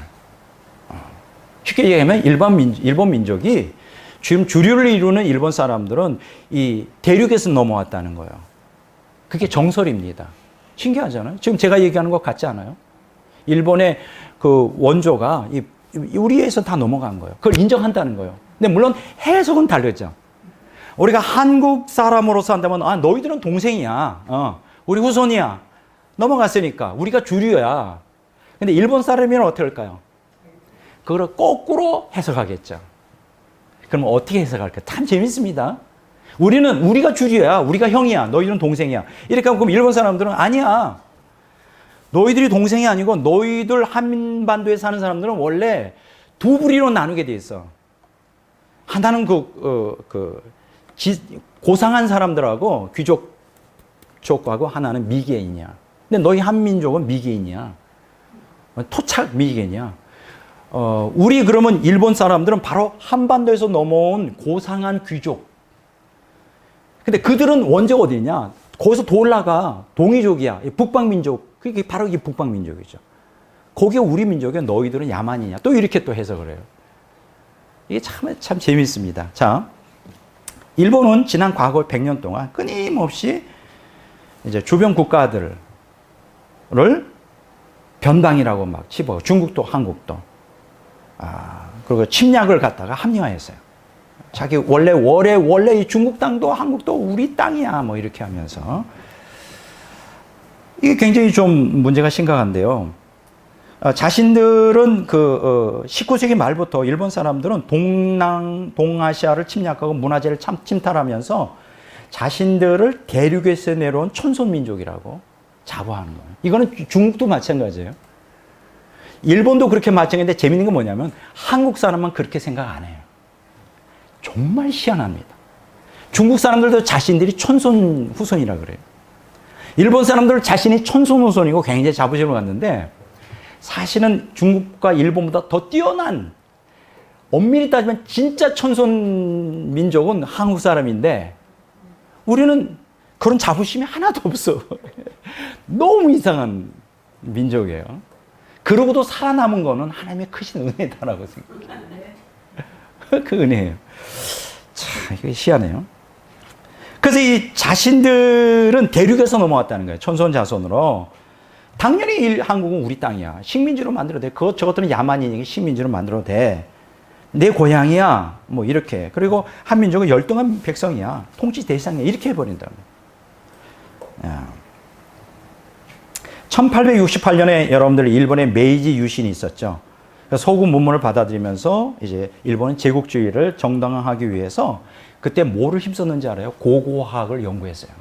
쉽게 얘기하면 일본 민족이 지금 주류를 이루는 일본 사람들은 이 대륙에서 넘어왔다는 거예요. 그게 정설입니다. 신기하잖아요. 지금 제가 얘기하는 것 같지 않아요? 일본의 그 원조가 우리에서 다 넘어간 거예요. 그걸 인정한다는 거예요. 근데 물론 해석은 다르죠. 우리가 한국 사람으로서 한다면 너희들은 동생이야. 우리 후손이야. 넘어갔으니까 우리가 주류야. 근데 일본 사람이면 어떻게 할까요? 그걸 거꾸로 해석하겠죠. 그럼 어떻게 해석할까요? 참 재밌습니다. 우리가 주류야. 우리가 형이야. 너희들은 동생이야. 이렇게 하면 그럼 일본 사람들은 아니야. 너희들이 동생이 아니고 너희들 한반도에 사는 사람들은 원래 두 부리로 나누게 돼 있어. 하나는 고상한 사람들하고 귀족 쪽하고 하나는 미개인이야. 근데 너희 한민족은 미개인이야. 토착 미개인이야. 우리 그러면 일본 사람들은 바로 한반도에서 넘어온 고상한 귀족. 근데 그들은 원조가 어디냐? 거기서 더 올라가. 동이족이야. 북방민족. 그게 바로 이게 북방민족이죠. 거기에 우리 민족에 너희들은 야만이냐. 또 이렇게 또 해석을 해요. 이게 참 재미있습니다. 자, 일본은 지난 과거 100년 동안 끊임없이 이제 주변 국가들을 변방이라고 막 치고 중국도 한국도. 그리고 침략을 갖다가 합리화했어요. 자기 원래 이 중국 땅도 한국도 우리 땅이야. 뭐 이렇게 하면서. 이게 굉장히 좀 문제가 심각한데요. 자신들은 19세기 말부터 일본 사람들은 동아시아를 침략하고 문화재를 침탈하면서 자신들을 대륙에서 내려온 천손민족이라고 자부하는 거예요. 이거는 중국도 마찬가지예요. 일본도 그렇게 마찬가지인데 재밌는 건 뭐냐면 한국 사람만 그렇게 생각 안 해요. 정말 희한합니다. 중국 사람들도 자신들이 천손 후손이라 그래요. 일본 사람들은 자신이 천손 후손이고 굉장히 자부심을 갖는데 사실은 중국과 일본보다 더 뛰어난 엄밀히 따지면 진짜 천손 민족은 한국 사람인데 우리는 그런 자부심이 하나도 없어. 너무 이상한 민족이에요. 그러고도 살아남은 거는 하나님의 크신 은혜다라고 생각해요. 그 은혜예요. 참, 이게 희한해요. 그래서 이 자신들은 대륙에서 넘어왔다는 거예요. 천손 자손으로. 당연히 한국은 우리 땅이야. 식민지로 만들어도 돼. 저것들은 야만인이니 식민지로 만들어도 돼. 내 고향이야. 뭐 이렇게. 그리고 한민족은 열등한 백성이야. 통치 대상이야. 이렇게 해버린다는 거예요. 1868년에 여러분들 일본의 메이지 유신이 있었죠. 서구 문물을 받아들이면서 이제 일본은 제국주의를 정당화하기 위해서 그때 뭐를 힘썼는지 알아요? 고고학을 연구했어요.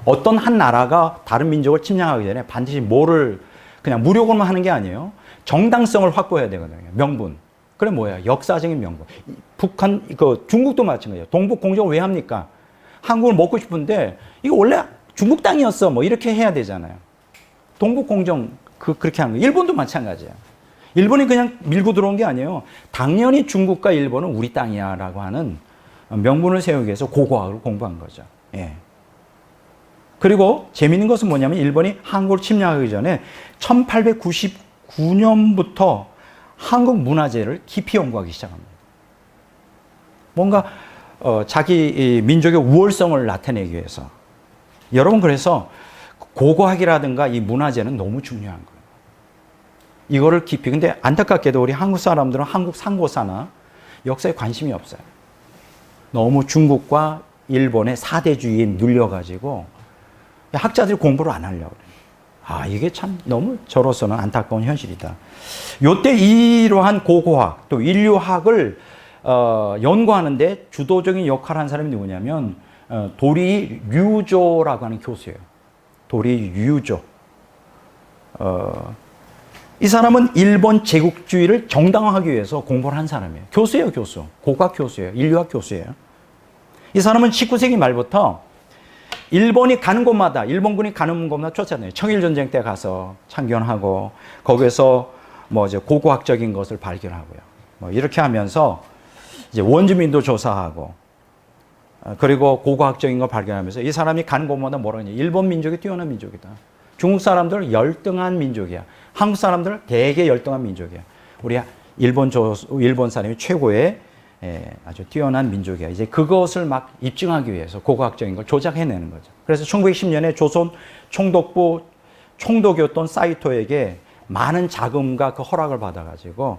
어떤 한 나라가 다른 민족을 침략하기 전에 반드시 뭐를 그냥 무력으로만 하는 게 아니에요. 정당성을 확보해야 되거든요. 명분. 그래 뭐야? 역사적인 명분. 북한, 중국도 마찬가지예요. 동북 공정을 왜 합니까? 한국을 먹고 싶은데 이거 원래 중국 땅이었어. 뭐 이렇게 해야 되잖아요. 동북 공정 그렇게 하는 거. 일본도 마찬가지예요. 일본이 그냥 밀고 들어온 게 아니에요. 당연히 중국과 일본은 우리 땅이야라고 하는 명분을 세우기 위해서 고고학을 공부한 거죠. 예. 그리고 재미있는 것은 뭐냐면 일본이 한국을 침략하기 전에 1899년부터 한국 문화재를 깊이 연구하기 시작합니다. 뭔가 자기 민족의 우월성을 나타내기 위해서. 여러분 그래서 고고학이라든가 이 문화재는 너무 중요한 거예요. 이거를 깊이. 근데 안타깝게도 우리 한국 사람들은 한국 상고사나 역사에 관심이 없어요. 너무 중국과 일본의 사대주의에 눌려가지고 학자들이 공부를 안 하려고 그래요. 이게 참 너무 저로서는 안타까운 현실이다. 요때 이러한 고고학 또 인류학을 연구하는데 주도적인 역할을 한 사람이 누구냐면 도리 류조라고 하는 교수예요. 도리 류조. 이 사람은 일본 제국주의를 정당화하기 위해서 공부를 한 사람이에요. 교수예요, 교수. 고고학 교수예요. 인류학 교수예요. 이 사람은 19세기 말부터 일본이 가는 곳마다, 일본군이 가는 곳마다 쫓아다녀요. 청일전쟁 때 가서 참견하고, 거기에서 뭐 이제 고고학적인 것을 발견하고요. 뭐 이렇게 하면서 이제 원주민도 조사하고, 그리고 고고학적인 걸 발견하면서 이 사람이 가는 곳마다 뭐라고 하냐. 일본 민족이 뛰어난 민족이다. 중국 사람들은 열등한 민족이야. 한국 사람들은 되게 열등한 민족이야. 우리 일본 사람이 최고의 아주 뛰어난 민족이야. 이제 그것을 막 입증하기 위해서 고고학적인 걸 조작해내는 거죠. 그래서 1910년에 조선 총독부 총독이었던 사이토에게 많은 자금과 그 허락을 받아가지고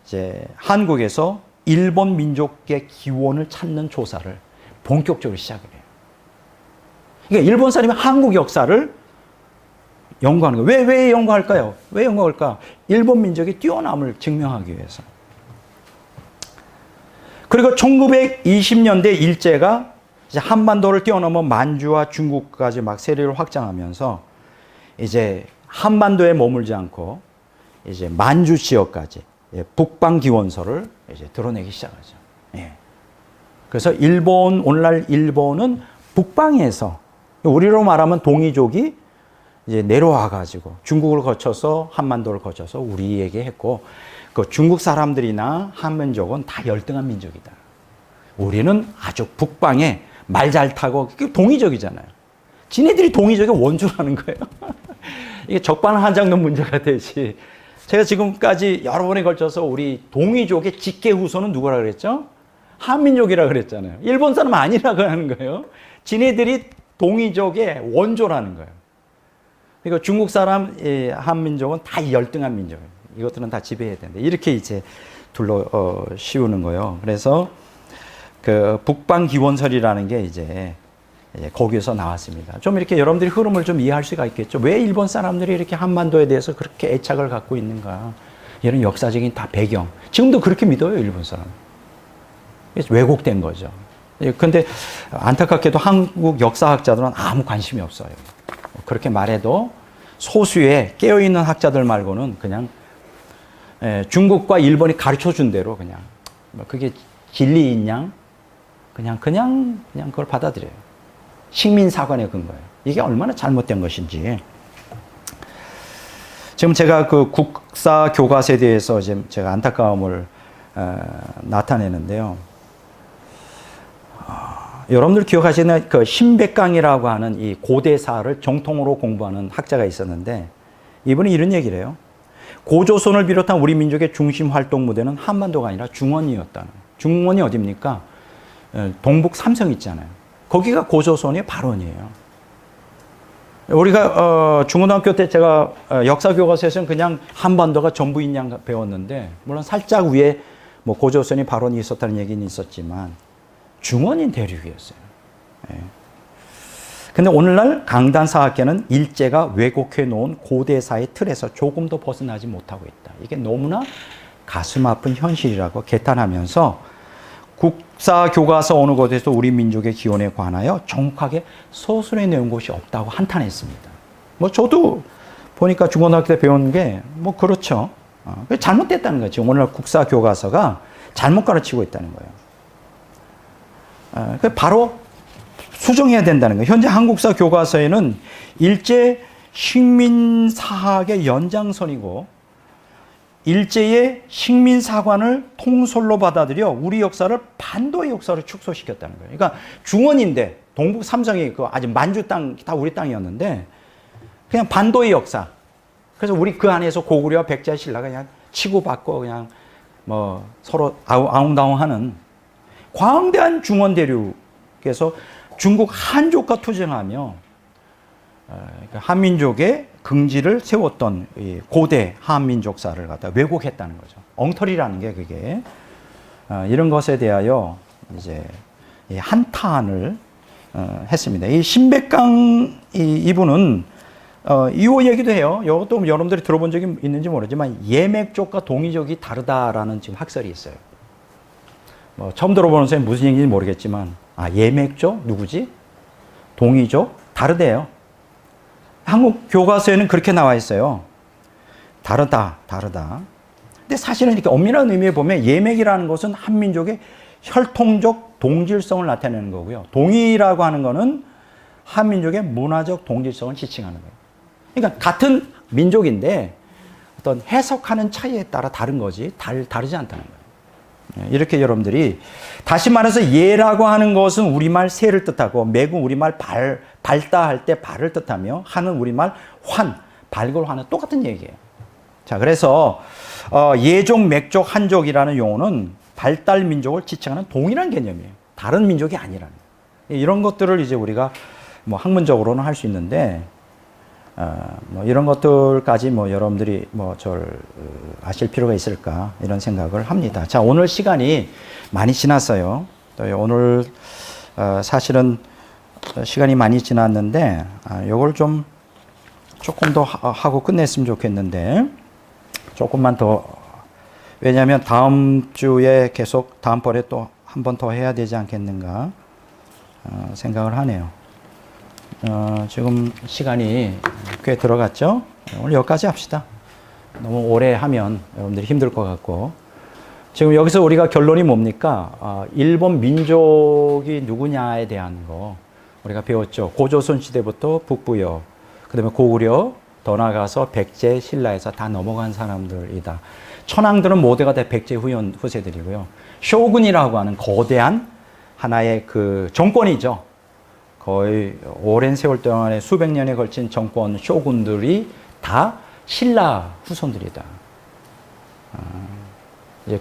이제 한국에서 일본 민족의 기원을 찾는 조사를 본격적으로 시작을 해요. 그러니까 일본 사람이 한국 역사를 연구하는 거예요. 왜 연구할까요? 왜 연구할까? 일본 민족의 뛰어남을 증명하기 위해서. 그리고 1920년대 일제가 이제 한반도를 뛰어넘어 만주와 중국까지 막 세력을 확장하면서 이제 한반도에 머물지 않고 이제 만주 지역까지 북방 기원서를 이제 드러내기 시작하죠. 예. 그래서 오늘날 일본은 북방에서 우리로 말하면 동이족이 이제 내려와 가지고 중국을 거쳐서 한반도를 거쳐서 우리에게 했고 그 중국 사람들이나 한민족은 다 열등한 민족이다. 우리는 아주 북방에 말 잘 타고 동이족이잖아요. 지네들이 동이족의 원조라는 거예요. 이게 적반하장도 문제가 되지. 제가 지금까지 여러 번에 걸쳐서 우리 동이족의 직계 후손은 누구라 그랬죠? 한민족이라 그랬잖아요. 일본 사람 아니라고 하는 거예요. 지네들이 동이족의 원조라는 거예요. 그러니까 중국 사람, 한민족은 다 열등한 민족이에요. 이것들은 다 지배해야 된다. 이렇게 이제 씌우는 거예요. 그래서 그 북방 기원설이라는 게 이제 거기에서 나왔습니다. 좀 이렇게 여러분들이 흐름을 좀 이해할 수가 있겠죠. 왜 일본 사람들이 이렇게 한반도에 대해서 그렇게 애착을 갖고 있는가? 이런 역사적인 다 배경. 지금도 그렇게 믿어요, 일본 사람. 왜곡된 거죠. 근데 안타깝게도 한국 역사학자들은 아무 관심이 없어요. 그렇게 말해도 소수의 깨어있는 학자들 말고는 그냥 중국과 일본이 가르쳐준 대로 그냥 그게 진리인 양 그냥 그걸 받아들여요. 식민사관의 근거예요. 이게 얼마나 잘못된 것인지. 지금 제가 그 국사 교과서에 대해서 지금 제가 안타까움을 나타내는데요. 여러분들 기억하시는 그 신백강이라고 하는 이 고대사를 정통으로 공부하는 학자가 있었는데 이분이 이런 얘기를 해요. 고조선을 비롯한 우리 민족의 중심 활동 무대는 한반도가 아니라 중원이었다는. 중원이 어디입니까? 동북 삼성 있잖아요. 거기가 고조선의 발원이에요. 우리가 중고등학교 때 제가 역사 교과서에서는 그냥 한반도가 전부인 양 배웠는데, 물론 살짝 위에 뭐 고조선이 발원이 있었다는 얘기는 있었지만 중원인 대륙이었어요. 예. 근데 오늘날 강단사학계는 일제가 왜곡해 놓은 고대사의 틀에서 조금도 벗어나지 못하고 있다. 이게 너무나 가슴 아픈 현실이라고 개탄하면서 국사 교과서 어느 곳에서 우리 민족의 기원에 관하여 정확하게 서술해 내온 곳이 없다고 한탄했습니다. 뭐 저도 보니까 중고등학교 때 배운 게 뭐 그렇죠. 잘못됐다는 거죠. 오늘날 국사 교과서가 잘못 가르치고 있다는 거예요. 바로 수정해야 된다는 거예요. 현재 한국사 교과서에는 일제 식민사학의 연장선이고 일제의 식민사관을 통솔로 받아들여 우리 역사를 반도의 역사로 축소시켰다는 거예요. 그러니까 중원인데 동북 삼성이 그 아주 만주 땅 다 우리 땅이었는데 그냥 반도의 역사. 그래서 우리 그 안에서 고구려와 백제 신라가 그냥 치고받고 그냥 뭐 서로 아웅다웅하는 광대한 중원 대륙에서 중국 한족과 투쟁하며 한민족의 긍지를 세웠던 고대 한민족사를 갖다 왜곡했다는 거죠. 엉터리라는 게 그게 이런 것에 대하여 이제 한탄을 했습니다. 이 신백강 이분은 이 얘기도 해요. 이것도 여러분들이 들어본 적이 있는지 모르지만 예맥족과 동이족이 다르다라는 지금 학설이 있어요. 뭐 처음 들어보는 사람이 무슨 얘기인지 모르겠지만 예맥족 누구지? 동이족 다르대요. 한국 교과서에는 그렇게 나와 있어요. 다르다. 근데 사실은 이렇게 엄밀한 의미에 보면 예맥이라는 것은 한민족의 혈통적 동질성을 나타내는 거고요. 동이라고 하는 것은 한민족의 문화적 동질성을 지칭하는 거예요. 그러니까 같은 민족인데 어떤 해석하는 차이에 따라 다른 거지 다르지 않다는 거예요. 이렇게 여러분들이 다시 말해서 예라고 하는 것은 우리말 새를 뜻하고 맥은 우리말 밝다 할 때 발을 뜻하며 하는 우리말 밝을 환은 똑같은 얘기예요. 자, 그래서 예족, 맥족, 한족이라는 용어는 발달 민족을 지칭하는 동일한 개념이에요. 다른 민족이 아니라는 거예요. 이런 것들을 이제 우리가 뭐 학문적으로는 할 수 있는데 뭐 이런 것들까지 뭐 여러분들이 뭐 아실 필요가 있을까 이런 생각을 합니다. 자, 오늘 시간이 많이 지났어요. 또 오늘 사실은 시간이 많이 지났는데 이걸 좀 조금 더 하고 끝냈으면 좋겠는데 조금만 더, 왜냐하면 다음 주에 계속 다음번에 또 한 번 더 해야 되지 않겠는가 생각을 하네요. 지금 시간이 꽤 들어갔죠? 오늘 여기까지 합시다. 너무 오래 하면 여러분들이 힘들 것 같고. 지금 여기서 우리가 결론이 뭡니까? 일본 민족이 누구냐에 대한 거 우리가 배웠죠. 고조선 시대부터 북부여, 그 다음에 고구려, 더 나아가서 백제, 신라에서 다 넘어간 사람들이다. 천황들은 모두가 다 백제 후세들이고요. 쇼군이라고 하는 거대한 하나의 그 정권이죠. 거의 오랜 세월 동안에 수백 년에 걸친 정권 쇼군들이 다 신라 후손들이다.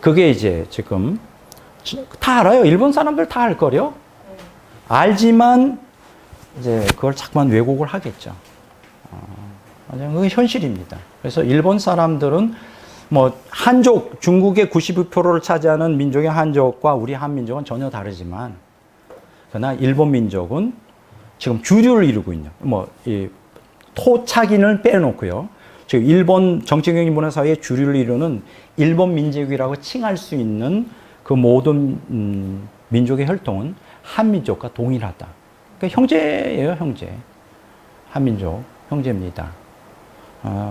그게 이제 지금 다 알아요. 일본 사람들 다 알걸요? 알지만 이제 그걸 자꾸만 왜곡을 하겠죠. 그게 현실입니다. 그래서 일본 사람들은 뭐 한족, 중국의 92%를 차지하는 민족의 한족과 우리 한민족은 전혀 다르지만, 그러나 일본 민족은 지금 주류를 이루고 있는, 이 토착인을 빼놓고요. 지금 일본 정치경제 문화 사회의 주류를 이루는 일본 민족이라고 칭할 수 있는 그 모든 민족의 혈통은 한민족과 동일하다. 그러니까 형제예요, 형제. 한민족, 형제입니다.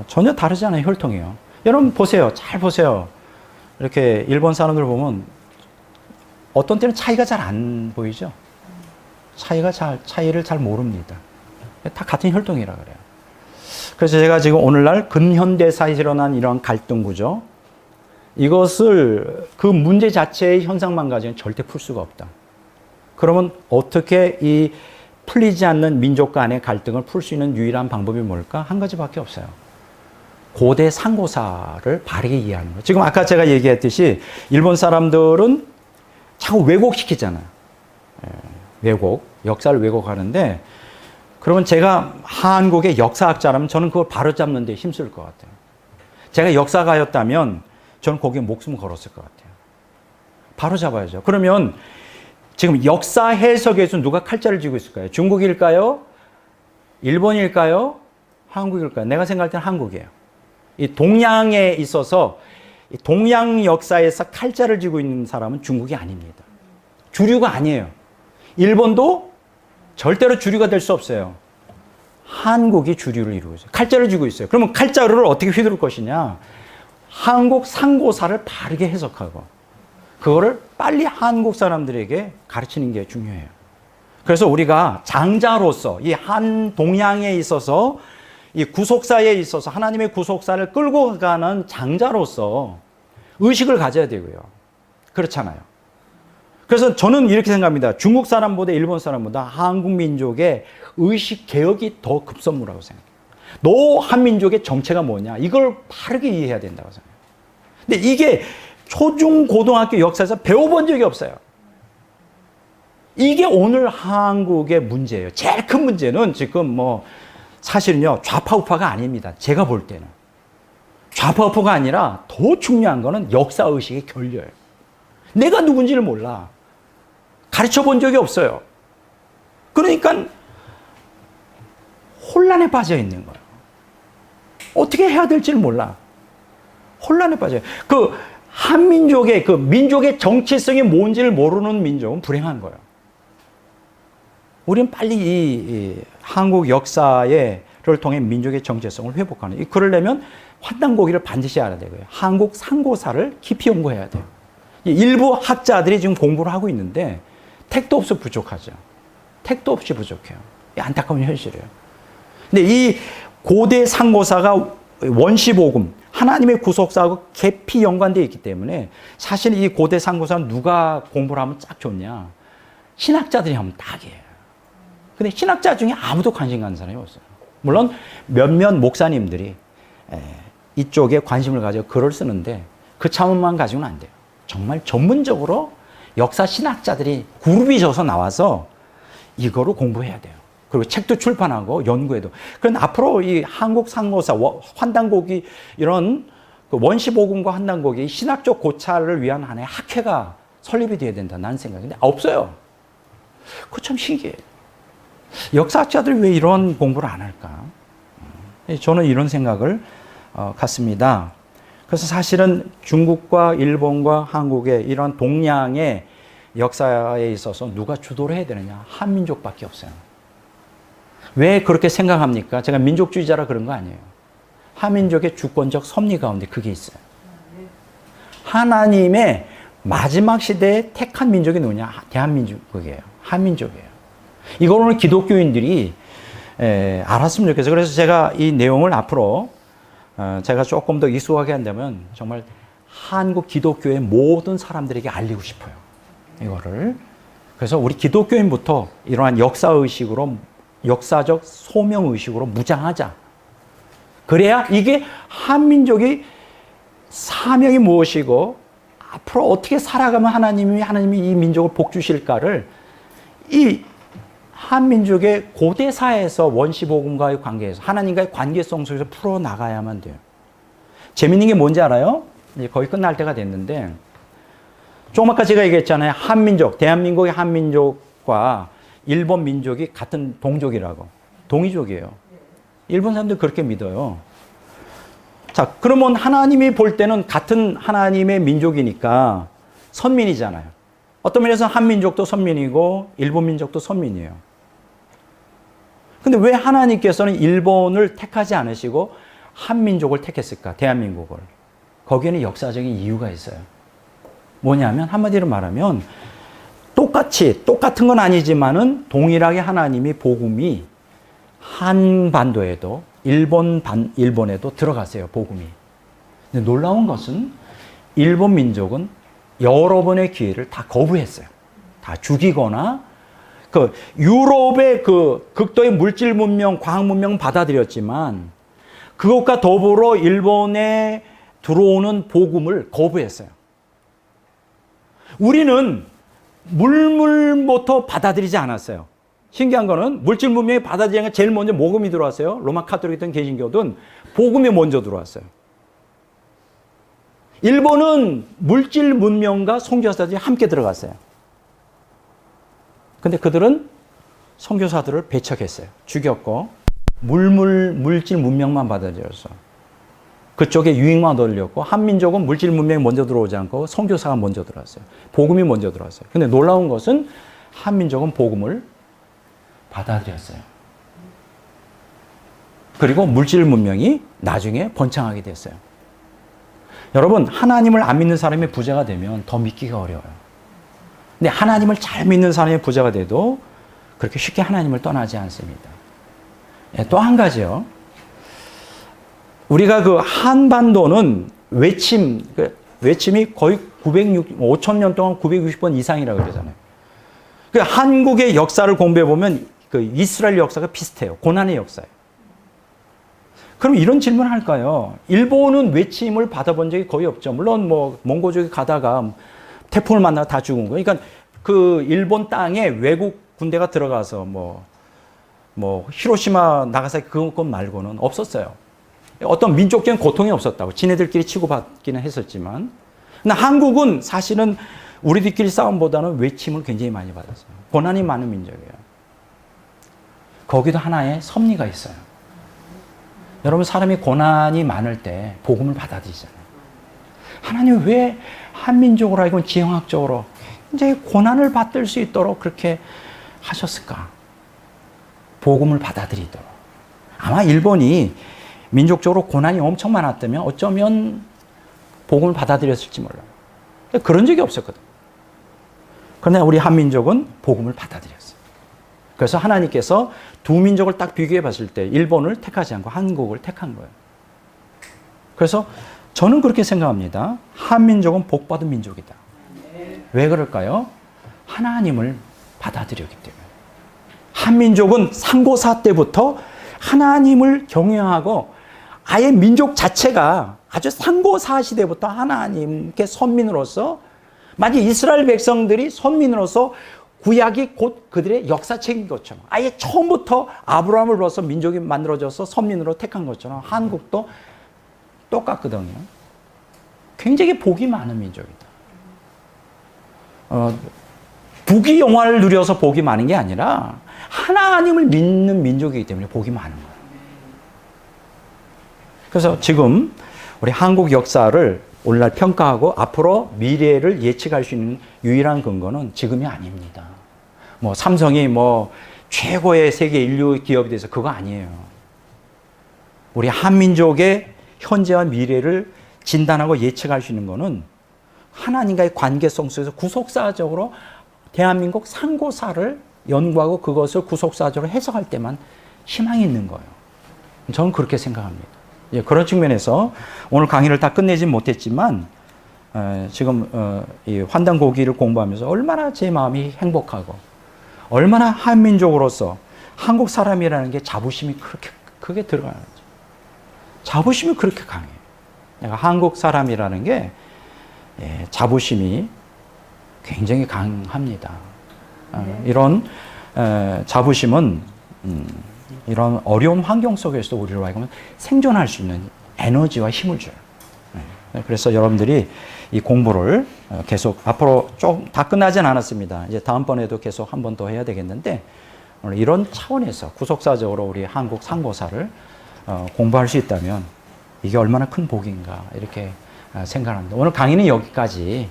전혀 다르지 않아요, 혈통이요. 여러분 보세요, 잘 보세요. 이렇게 일본 사람들 보면 어떤 때는 차이가 잘 안 보이죠. 차이를 잘 모릅니다. 다 같은 혈통이라 그래요. 그래서 제가 지금 오늘날 근현대사에서 일어난 이런 갈등 구조, 이것을 그 문제 자체의 현상만 가지고는 절대 풀 수가 없다. 그러면 어떻게 이 풀리지 않는 민족 간의 갈등을 풀 수 있는 유일한 방법이 뭘까? 한 가지밖에 없어요. 고대 상고사를 바르게 이해하는 거예요. 지금 아까 제가 얘기했듯이 일본 사람들은 자꾸 왜곡시키잖아요. 역사를 왜곡하는데, 그러면 제가 한국의 역사학자라면 저는 그걸 바로잡는 데 힘쓸 것 같아요. 제가 역사가였다면 저는 거기에 목숨을 걸었을 것 같아요. 바로잡아야죠. 그러면 지금 역사 해석에서 누가 칼자를 쥐고 있을까요? 중국일까요? 일본일까요? 한국일까요? 내가 생각할 때는 한국이에요. 이 동양에 있어서 동양 역사에서 칼자를 쥐고 있는 사람은 중국이 아닙니다. 주류가 아니에요. 일본도 절대로 주류가 될 수 없어요. 한국이 주류를 이루고 있어요. 칼자를 쥐고 있어요. 그러면 칼자루를 어떻게 휘두를 것이냐? 한국 상고사를 바르게 해석하고 그거를 빨리 한국 사람들에게 가르치는 게 중요해요. 그래서 우리가 장자로서 이 한 동양에 있어서 이 구속사에 있어서 하나님의 구속사를 끌고 가는 장자로서 의식을 가져야 되고요. 그렇잖아요. 그래서 저는 이렇게 생각합니다. 중국 사람보다 일본 사람보다 한국 민족의 의식 개혁이 더 급선무라고 생각해요. 너 한민족의 정체가 뭐냐? 이걸 바르게 이해해야 된다고 생각해요. 근데 이게 초중 고등학교 역사에서 배워본 적이 없어요. 이게 오늘 한국의 문제예요. 제일 큰 문제는 지금 사실은요, 좌파 우파가 아닙니다. 제가 볼 때는. 좌파 우파가 아니라 더 중요한 거는 역사의식의 결여예요. 내가 누군지를 몰라. 가르쳐 본 적이 없어요. 그러니까 혼란에 빠져 있는 거예요. 어떻게 해야 될지를 몰라. 혼란에 빠져요. 한민족의 민족의 정체성이 뭔지를 모르는 민족은 불행한 거예요. 우리는 빨리 이 한국 역사를 통해 민족의 정체성을 회복하는, 그러려면 환단고기를 반드시 알아야 되고요. 한국 상고사를 깊이 연구해야 돼요. 일부 학자들이 지금 공부를 하고 있는데 택도 없이 부족하죠. 택도 없이 부족해요. 안타까운 현실이에요. 근데 이 고대 상고사가 원시복음, 하나님의 구속사하고 깊이 연관되어 있기 때문에 사실 이 고대 상고사는 누가 공부를 하면 딱 좋냐? 신학자들이 하면 딱이에요. 근데 신학자 중에 아무도 관심 가는 사람이 없어요. 물론 몇몇 목사님들이 이쪽에 관심을 가지고 글을 쓰는데 그 차원만 가지고는 안 돼요. 정말 전문적으로 역사 신학자들이 그룹이 져서 나와서 이거를 공부해야 돼요. 그리고 책도 출판하고 연구해도. 그런데 앞으로 이 한국 상고사, 환단고기 이런 원시복음과 환단고기 신학적 고찰을 위한 하나의 학회가 설립이 돼야 된다. 나는 생각인데 없어요. 그거 참 신기해요. 역사학자들이 왜 이런 공부를 안 할까? 저는 이런 생각을 갖습니다. 그래서 사실은 중국과 일본과 한국의 이런 동양의 역사에 있어서 누가 주도를 해야 되느냐? 한민족밖에 없어요. 왜 그렇게 생각합니까? 제가 민족주의자라 그런 거 아니에요. 한민족의 주권적 섭리 가운데 그게 있어요. 하나님의 마지막 시대에 택한 민족이 누구냐? 대한민족이에요. 한민족이에요. 이걸 오늘 기독교인들이 알았으면 좋겠어요. 그래서 제가 이 내용을 앞으로 제가 조금 더 익숙하게 한다면 정말 한국 기독교의 모든 사람들에게 알리고 싶어요. 이거를. 그래서 우리 기독교인부터 이러한 역사의식으로, 역사적 소명의식으로 무장하자. 그래야 이게 한민족이 사명이 무엇이고 앞으로 어떻게 살아가면 하나님이 이 민족을 복주실까를 이 한민족의 고대사에서 원시복음과의 관계에서 하나님과의 관계성 속에서 풀어나가야만 돼요. 재밌는 게 뭔지 알아요? 이제 거의 끝날 때가 됐는데 조금 아까 제가 얘기했잖아요. 한민족, 대한민국의 한민족과 일본 민족이 같은 동족이라고. 동이족이에요. 일본 사람들 그렇게 믿어요. 자, 그러면 하나님이 볼 때는 같은 하나님의 민족이니까 선민이잖아요. 어떤 면에서 한민족도 선민이고 일본 민족도 선민이에요. 근데 왜 하나님께서는 일본을 택하지 않으시고 한민족을 택했을까? 대한민국을. 거기에는 역사적인 이유가 있어요. 뭐냐면 한마디로 말하면 똑같은 건 아니지만은 동일하게 하나님이 복음이 한반도에도 일본에도 들어갔어요. 복음이. 근데 놀라운 것은 일본 민족은 여러 번의 기회를 다 거부했어요. 다 죽이거나 유럽의 극도의 물질 문명, 과학 문명 받아들였지만 그것과 더불어 일본에 들어오는 복음을 거부했어요. 우리는 물물부터 받아들이지 않았어요. 신기한 거는 물질 문명이 받아들이는 게 제일 먼저 복음이 들어왔어요. 로마 카톨릭이든 개신교든 복음이 먼저 들어왔어요. 일본은 물질 문명과 선교사들이 함께 들어갔어요. 근데 그들은 선교사들을 배척했어요. 죽였고 물질 문명만 받아들였어. 그쪽에 유익만 돌렸고 한민족은 물질 문명이 먼저 들어오지 않고 선교사가 먼저 들어왔어요. 복음이 먼저 들어왔어요. 근데 놀라운 것은 한민족은 복음을 받아들였어요. 그리고 물질 문명이 나중에 번창하게 됐어요. 여러분, 하나님을 안 믿는 사람이 부자가 되면 더 믿기가 어려워요. 근데 하나님을 잘 믿는 사람이 부자가 돼도 그렇게 쉽게 하나님을 떠나지 않습니다. 또 한 가지요. 우리가 그 한반도는 외침이 거의 5,000년 동안 960번 이상이라고 그러잖아요. 그 한국의 역사를 공부해 보면 그 이스라엘 역사가 비슷해요. 고난의 역사예요. 그럼 이런 질문을 할까요? 일본은 외침을 받아본 적이 거의 없죠. 물론 뭐 몽고족이 가다가 태풍을 만나서 다 죽은 거예요. 그러니까 그 일본 땅에 외국 군대가 들어가서 뭐 히로시마, 나가사키 그것 말고는 없었어요. 어떤 민족적인 고통이 없었다고. 지네들끼리 치고받기는 했었지만. 근데 한국은 사실은 우리들끼리 싸움보다는 외침을 굉장히 많이 받았어요. 고난이 많은 민족이에요. 거기도 하나의 섭리가 있어요. 여러분, 사람이 고난이 많을 때 복음을 받아들이잖아요. 하나님 왜 한민족으로 하여금 지형학적으로 굉장히 고난을 받을 수 있도록 그렇게 하셨을까? 복음을 받아들이도록. 아마 일본이 민족적으로 고난이 엄청 많았다면 어쩌면 복음을 받아들였을지 몰라요. 그런 적이 없었거든. 그러나 우리 한민족은 복음을 받아들였어요. 그래서 하나님께서 두 민족을 딱 비교해 봤을 때 일본을 택하지 않고 한국을 택한 거예요. 그래서 저는 그렇게 생각합니다. 한민족은 복받은 민족이다. 왜 그럴까요? 하나님을 받아들였기 때문에. 한민족은 상고사 때부터 하나님을 경외하고 아예 민족 자체가 아주 상고사 시대부터 하나님께 선민으로서 마치 이스라엘 백성들이 선민으로서 구약이 곧 그들의 역사책인 것처럼 아예 처음부터 아브라함을 불러서 민족이 만들어져서 선민으로 택한 것처럼 한국도 똑같거든요. 굉장히 복이 많은 민족이다. 부귀 영화를 누려서 복이 많은 게 아니라 하나님을 믿는 민족이기 때문에 복이 많은 거예요. 그래서 지금 우리 한국 역사를 오늘날 평가하고 앞으로 미래를 예측할 수 있는 유일한 근거는 지금이 아닙니다. 뭐 삼성이 뭐 최고의 세계 인류 기업이 돼서 그거 아니에요. 우리 한민족의 현재와 미래를 진단하고 예측할 수 있는 거는 하나님과의 관계성 속에서 구속사적으로 대한민국 상고사를 연구하고 그것을 구속사적으로 해석할 때만 희망이 있는 거예요. 저는 그렇게 생각합니다. 예, 그런 측면에서 오늘 강의를 다 끝내진 못했지만 지금 이 환단고기를 공부하면서 얼마나 제 마음이 행복하고 얼마나 한민족으로서 한국 사람이라는 게 자부심이 그렇게 크게 들어가는 거죠. 자부심이 그렇게 강해요. 내가 한국 사람이라는 게 자부심이 굉장히 강합니다. 이런 자부심은 이런 어려운 환경 속에서도 우리로 하여금 생존할 수 있는 에너지와 힘을 줘요. 그래서 여러분들이 이 공부를 계속 앞으로 좀 다 끝나진 않았습니다. 이제 다음번에도 계속 한 번 더 해야 되겠는데 오늘 이런 차원에서 구속사적으로 우리 한국 상고사를 공부할 수 있다면 이게 얼마나 큰 복인가 이렇게 생각합니다. 오늘 강의는 여기까지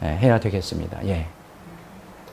해야 되겠습니다. 예.